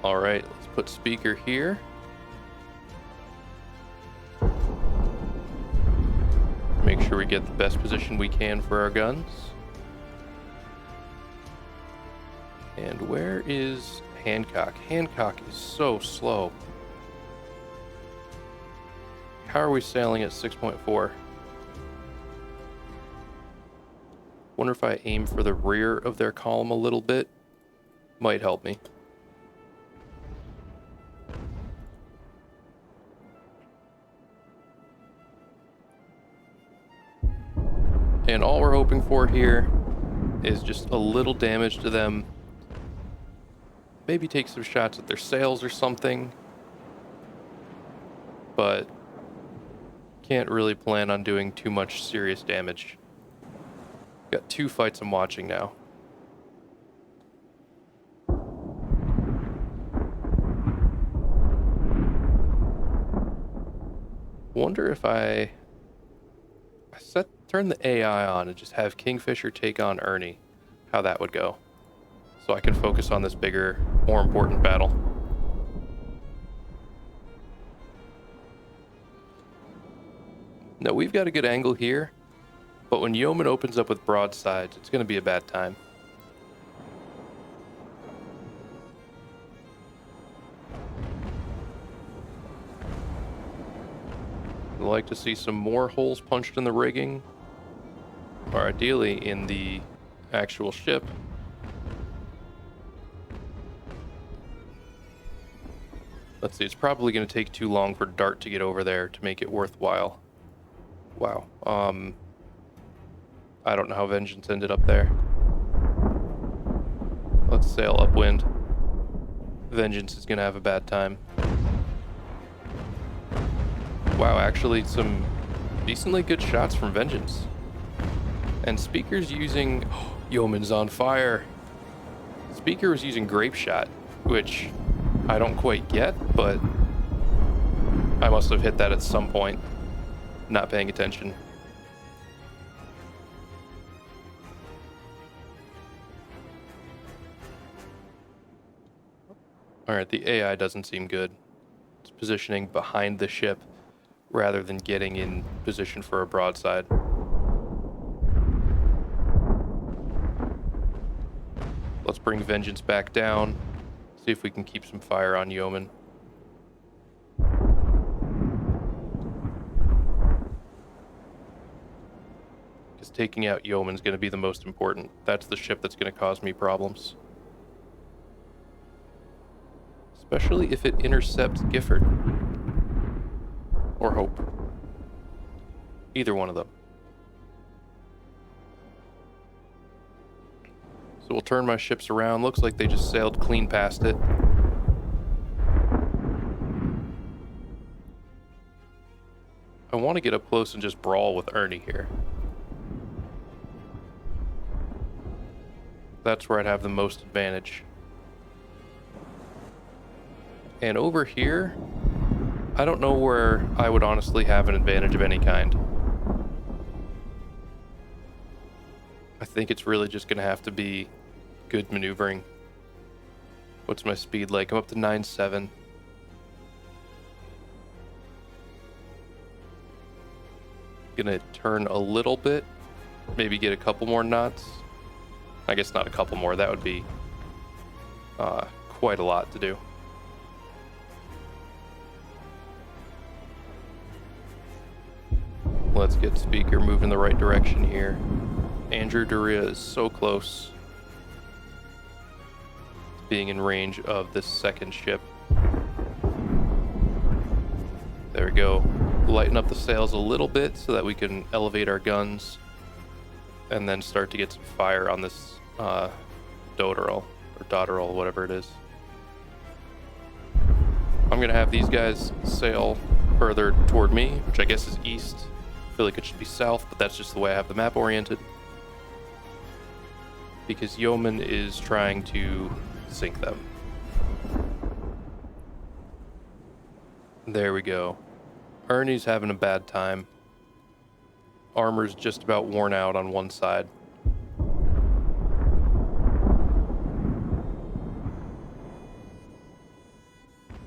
All right, let's put speaker here. Make sure we get the best position we can for our guns. And where is Hancock? Hancock is so slow. How are we sailing at 6.4? Wonder if I aim for the rear of their column a little bit. Might help me. And all we're hoping for here is just a little damage to them. Maybe take some shots at their sails or something. But can't really plan on doing too much serious damage. Got 2 fights I'm watching now. Wonder if I turn the AI on and just have Kingfisher take on Ernie, how that would go. So I can focus on this bigger, more important battle. Now we've got a good angle here, but when Yeoman opens up with broadsides, it's going to be a bad time. I'd like to see some more holes punched in the rigging, or ideally in the actual ship. Let's see, it's probably going to take too long for Dart to get over there to make it worthwhile. Wow. I don't know how Vengeance ended up there. Let's sail upwind. Vengeance is going to have a bad time. Wow, actually some decently good shots from Vengeance. And Speaker's using... Oh, Yeoman's on fire. Speaker was using Grape Shot, which I don't quite get, but I must have hit that at some point. Not paying attention. Alright, the AI doesn't seem good. It's positioning behind the ship rather than getting in position for a broadside. Let's bring Vengeance back down. See if we can keep some fire on Yeoman. Because taking out Yeoman's going to be the most important. That's the ship that's going to cause me problems. Especially if it intercepts Gifford. Or Hope. Either one of them. So we'll turn my ships around. Looks like they just sailed clean past it. I want to get up close and just brawl with Ernie here. That's where I'd have the most advantage. And over here, I don't know where I would honestly have an advantage of any kind. I think it's really just going to have to be good maneuvering. What's my speed like? I'm up to 9.7. Gonna turn a little bit, maybe get a couple more knots. I guess not a couple more, that would be quite a lot to do. Let's get Speaker moving in the right direction here. Andrew Doria is so close to being in range of this second ship. There we go. Lighten up the sails a little bit so that we can elevate our guns and then start to get some fire on this Dotterel, or Dotterel, whatever it is. I'm gonna have these guys sail further toward me, which I guess is east. I feel like it should be south, but that's just the way I have the map oriented. Because Yeoman is trying to sink them. There we go. Ernie's having a bad time. armor's just about worn out on one side.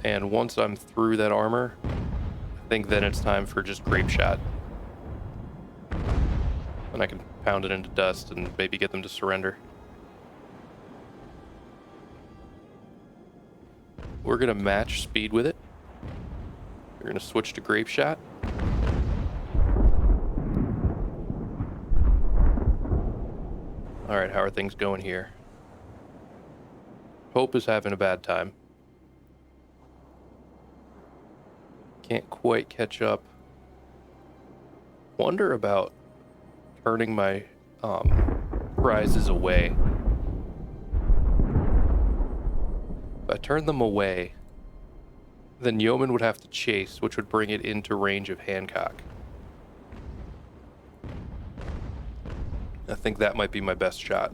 And once I'm through that armor, I think then it's time for just grape shot. And I can pound it into dust and maybe get them to surrender. We're gonna match speed with it. We're gonna switch to grape shot. All right, how are things going here? Hope is having a bad time. Can't quite catch up. Wonder about turning my prizes away. If I turn them away, then Yeoman would have to chase, which would bring it into range of Hancock. I think that might be my best shot.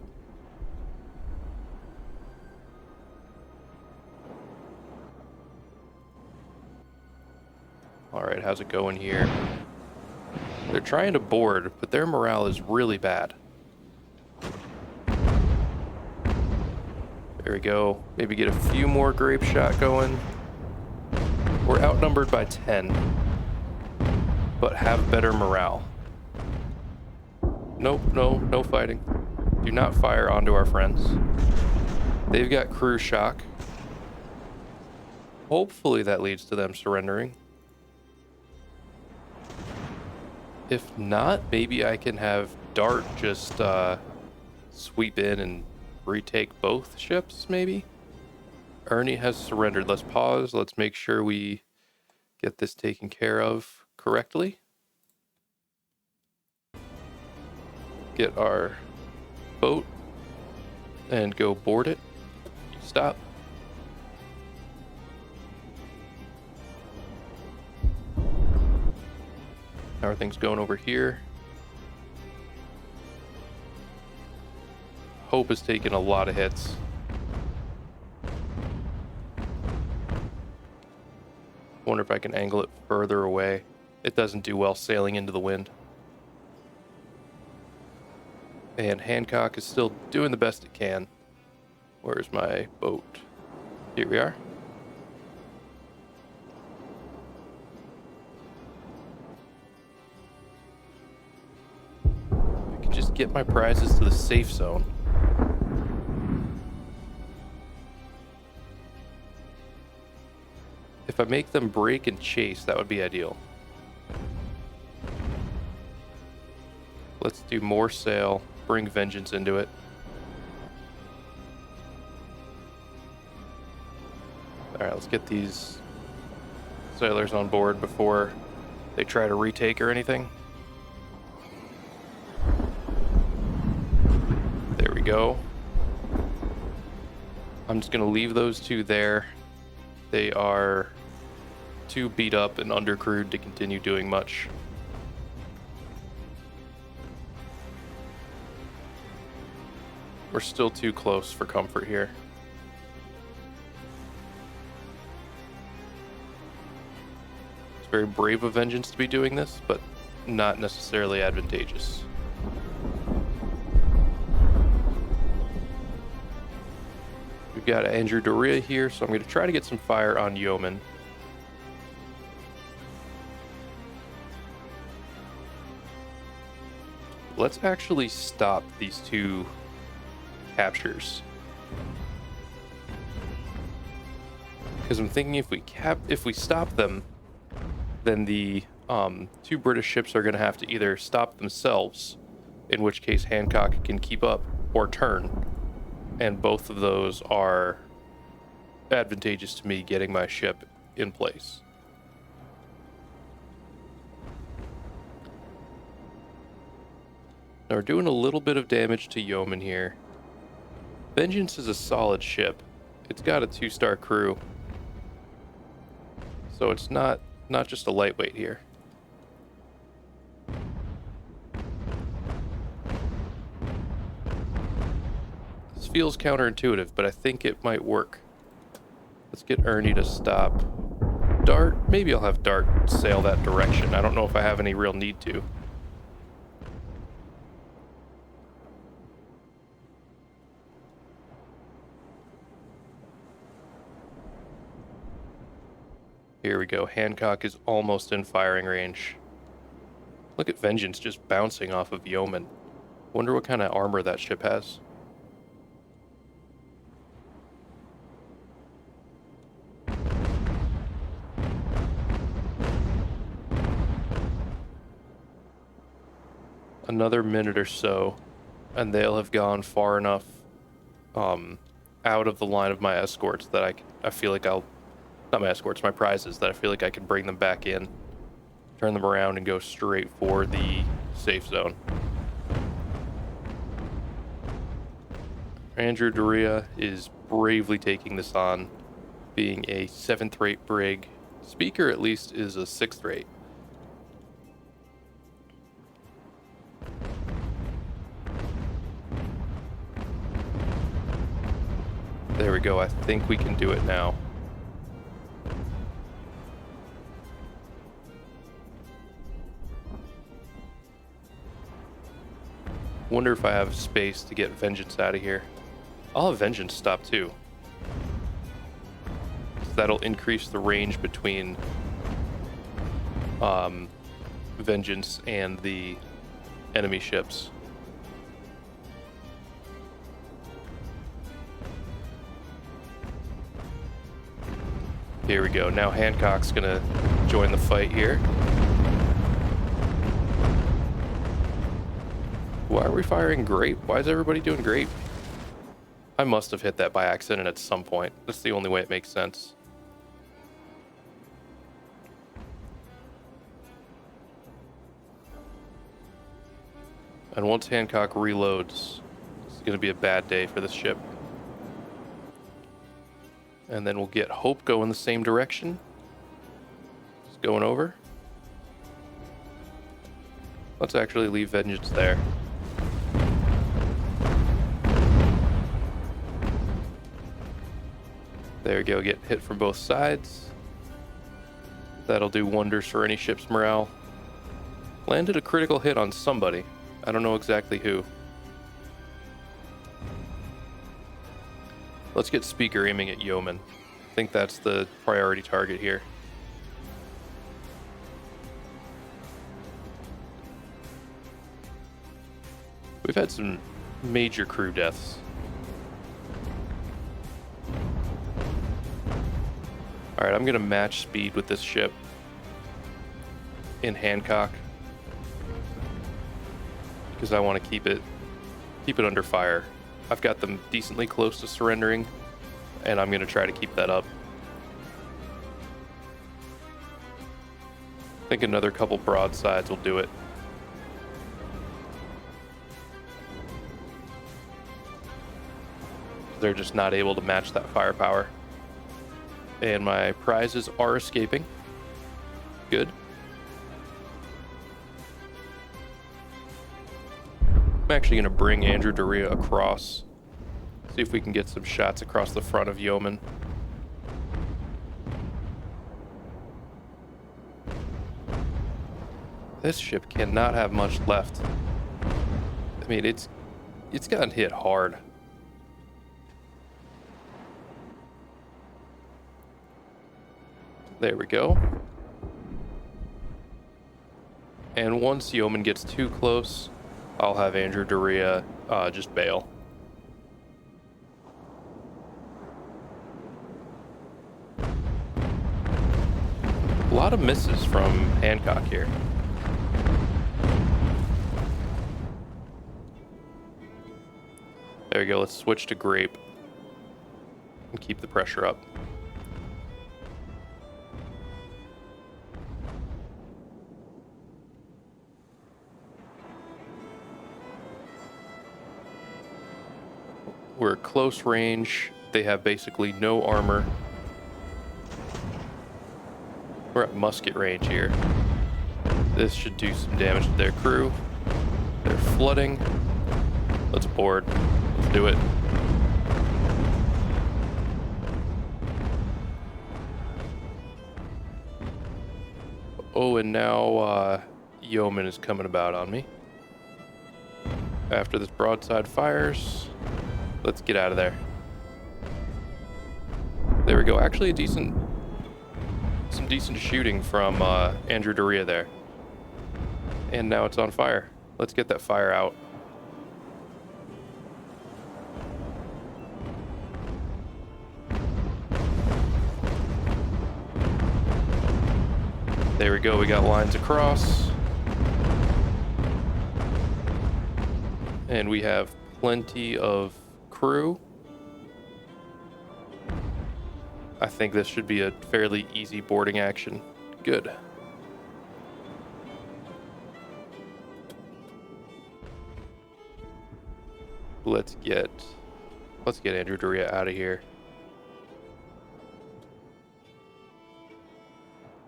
All right, how's it going here? They're trying to board, but their morale is really bad. There we go. Maybe get a few more grape shot going. We're outnumbered by 10, but have better morale. Nope, no fighting. Do not fire onto our friends. They've got crew shock. Hopefully that leads to them surrendering. If not, maybe I can have Dart just sweep in and retake both ships, maybe? Ernie has surrendered. Let's pause. Let's make sure we get this taken care of correctly. Get our boat and go board it. Stop. How are things going over here? Hope has taken a lot of hits. Wonder if I can angle it further away. It doesn't do well sailing into the wind. And Hancock is still doing the best it can. Where's my boat? Here we are. I can just get my prizes to the safe zone. If I make them break and chase, that would be ideal. Let's do more sail, bring vengeance into it. Alright, let's get these sailors on board before they try to retake or anything. There we go. I'm just going to leave those two there. They are too beat up and undercrewed to continue doing much. We're still too close for comfort here. It's very brave of Vengeance to be doing this, but not necessarily advantageous. We've got Andrew Doria here, so I'm going to try to get some fire on Yeoman. Let's actually stop these two captures, because I'm thinking if we stop them, then the two British ships are going to have to either stop themselves, in which case Hancock can keep up, or turn, and both of those are advantageous to me getting my ship in place. Now we're doing a little bit of damage to Yeoman here. Vengeance is a solid ship. It's got a 2-star crew, so it's not just a lightweight here. This feels counterintuitive, but I think it might work. Let's get Ernie to stop. Dart, maybe I'll have Dart sail that direction. I don't know if I have any real need to. Here we go. Hancock is almost in firing range. Look at Vengeance just bouncing off of Yeoman. Wonder what kind of armor that ship has. Another minute or so, and they'll have gone far enough out of the line of my escorts that I feel like I'll... Not my escorts, my prizes, that I feel like I can bring them back in, turn them around, and go straight for the safe zone. Andrew Doria is bravely taking this on, being a 7th rate brig. Speaker, at least, is a 6th rate. There we go. I think we can do it now. Wonder if I have space to get Vengeance out of here. I'll have Vengeance stop too. So that'll increase the range between Vengeance and the enemy ships. Here we go. Now Hancock's gonna join the fight here. Why are we firing grape? Why is everybody doing grape? I must have hit that by accident at some point. That's the only way it makes sense. And once Hancock reloads, it's going to be a bad day for this ship. And then we'll get Hope go in the same direction. Just going over. Let's actually leave Vengeance there. There we go, get hit from both sides. That'll do wonders for any ship's morale. Landed a critical hit on somebody. I don't know exactly who. Let's get Speaker aiming at Yeoman. I think that's the priority target here. We've had some major crew deaths. Alright, I'm going to match speed with this ship in Hancock because I want to keep it under fire. I've got them decently close to surrendering, and I'm going to try to keep that up. I think another couple broadsides will do it. They're just not able to match that firepower. And my prizes are escaping. Good. I'm actually going to bring Andrew Doria across. See if we can get some shots across the front of Yeoman. This ship cannot have much left. I mean, it's gotten hit hard. There we go. And once Yeoman gets too close, I'll have Andrew Doria just bail. A lot of misses from Hancock here. There we go. Let's switch to grape and keep the pressure up. We're close range. They have basically no armor. We're at musket range here. This should do some damage to their crew. They're flooding. Let's board. Let's do it. Oh, and now Yeoman is coming about on me. After this broadside fires, let's get out of there. There we go. Actually, a decent some decent shooting from Andrew Doria there. And now it's on fire. Let's get that fire out. There we go, we got lines across. And we have plenty of crew. I think this should be a fairly easy boarding action. Good. Let's get Andrew Doria out of here.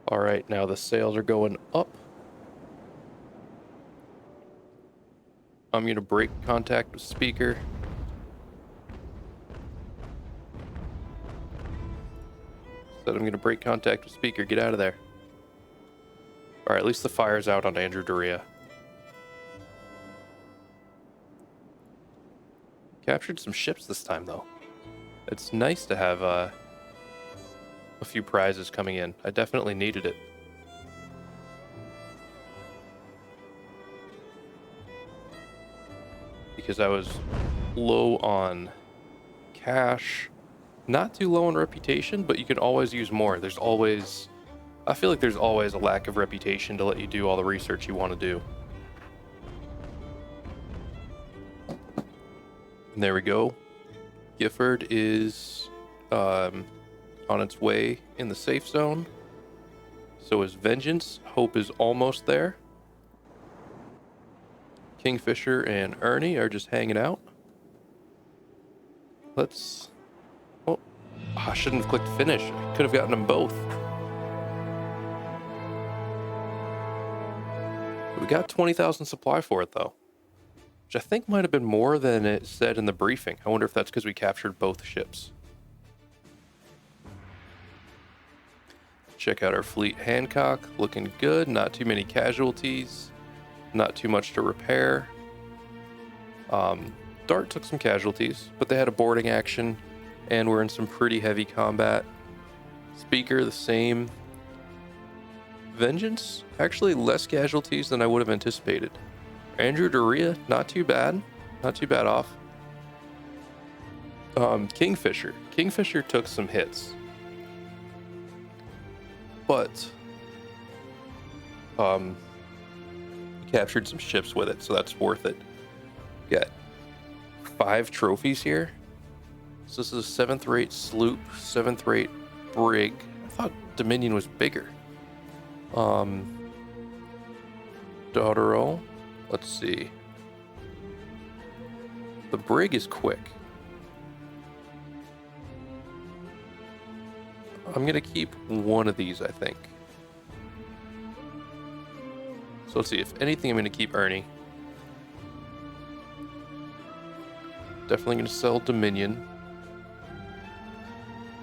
All right, now the sails are going up. I'm gonna break contact with speaker. Said I'm gonna break contact with speaker. Get out of there. All right, at least the fire's out on Andrew Doria. Captured some ships this time, though. It's nice to have a few prizes coming in. I definitely needed it. Because I was low on cash. Not too low on reputation, but you can always use more. I feel like there's always a lack of reputation to let you do all the research you want to do. And there we go. Gifford is on its way in the safe zone. So is Vengeance. Hope is almost there. Kingfisher and Ernie are just hanging out. Oh, I shouldn't have clicked finish. I could have gotten them both. We got 20,000 supply for it, though. Which I think might have been more than it said in the briefing. I wonder if that's because we captured both ships. Check out our fleet. Hancock, looking good. Not too many casualties. Not too much to repair. Dart took some casualties, but they had a boarding action, and we're in some pretty heavy combat. Speaker, the same. Vengeance, actually less casualties than I would have anticipated. Andrew Doria, not too bad. Not too bad off. Kingfisher. Kingfisher took some hits. But captured some ships with it, so that's worth it. Got 5 trophies here. So this is a 7th rate sloop, 7th rate brig. I thought Dominion was bigger. Dotterel. Let's see. The brig is quick. I'm gonna keep one of these, I think. So let's see, if anything, I'm gonna keep Ernie. Definitely gonna sell Dominion.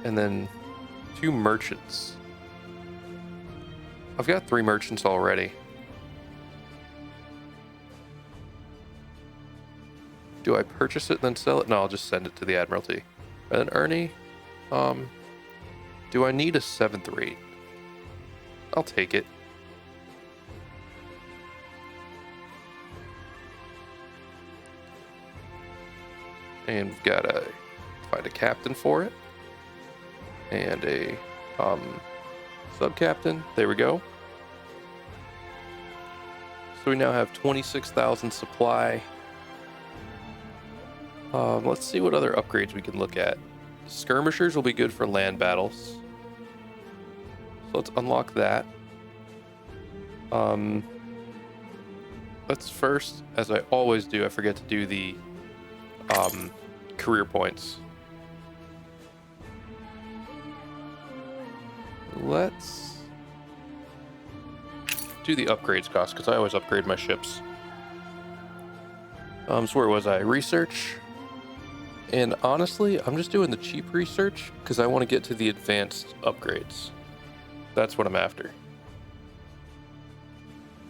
And then 2 merchants. I've got 3 merchants already. Do I purchase it and then sell it? No, I'll just send it to the Admiralty. And then Ernie, do I need a 7th rate? I'll take it. And we've got to find a captain for it. And a sub-captain. There we go. So we now have 26,000 supply. Let's see what other upgrades we can look at. Skirmishers will be good for land battles. So let's unlock that. Let's first, as I always do, I forget to do the career points. Let's do the upgrades cost, because I always upgrade my ships. So where was I? Research. And honestly, I'm just doing the cheap research because I want to get to the advanced upgrades. That's what I'm after.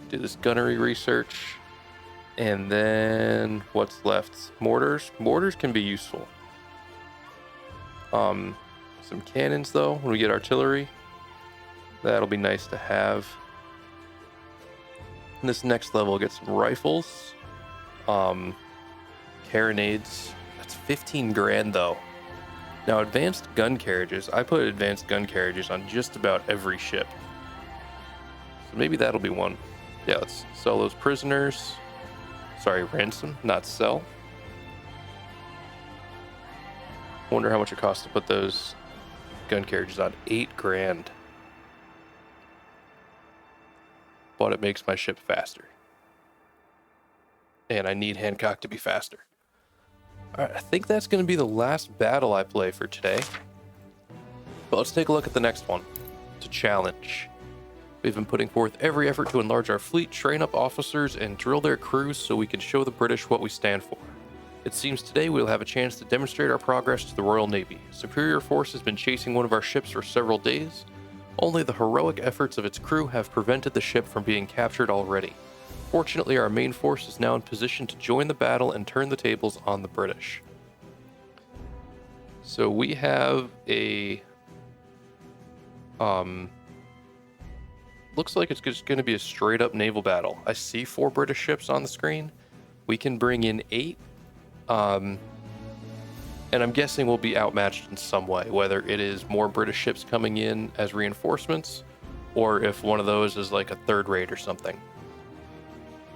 Do this gunnery research. And then what's left? Mortars. Mortars can be useful. Some cannons though, when we get artillery. That'll be nice to have. And this next level, get some rifles, carronades. That's 15 grand though. Now, advanced gun carriages. I put advanced gun carriages on just about every ship. So maybe that'll be one. Yeah, let's sell those prisoners. Sorry, ransom, not sell. Wonder how much it costs to put those gun carriages on. 8 grand. But it makes my ship faster. And I need Hancock to be faster. Alright, I think that's going to be the last battle I play for today. But let's take a look at the next one. It's a challenge. We've been putting forth every effort to enlarge our fleet, train up officers, and drill their crews so we can show the British what we stand for. It seems today we'll have a chance to demonstrate our progress to the Royal Navy. Superior Force has been chasing one of our ships for several days. Only the heroic efforts of its crew have prevented the ship from being captured already. Fortunately, our main force is now in position to join the battle and turn the tables on the British. So we have a... looks like it's just going to be a straight up naval battle. I see 4 British ships on the screen. We can bring in 8. And I'm guessing we'll be outmatched in some way, whether it is more British ships coming in as reinforcements, or if one of those is like a third rate or something.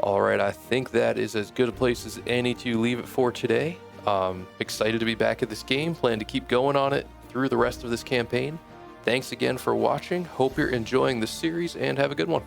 All right, I think that is as good a place as any to leave it for today. Excited to be back at this game. Plan to keep going on it through the rest of this campaign. Thanks again for watching. Hope you're enjoying the series and have a good one.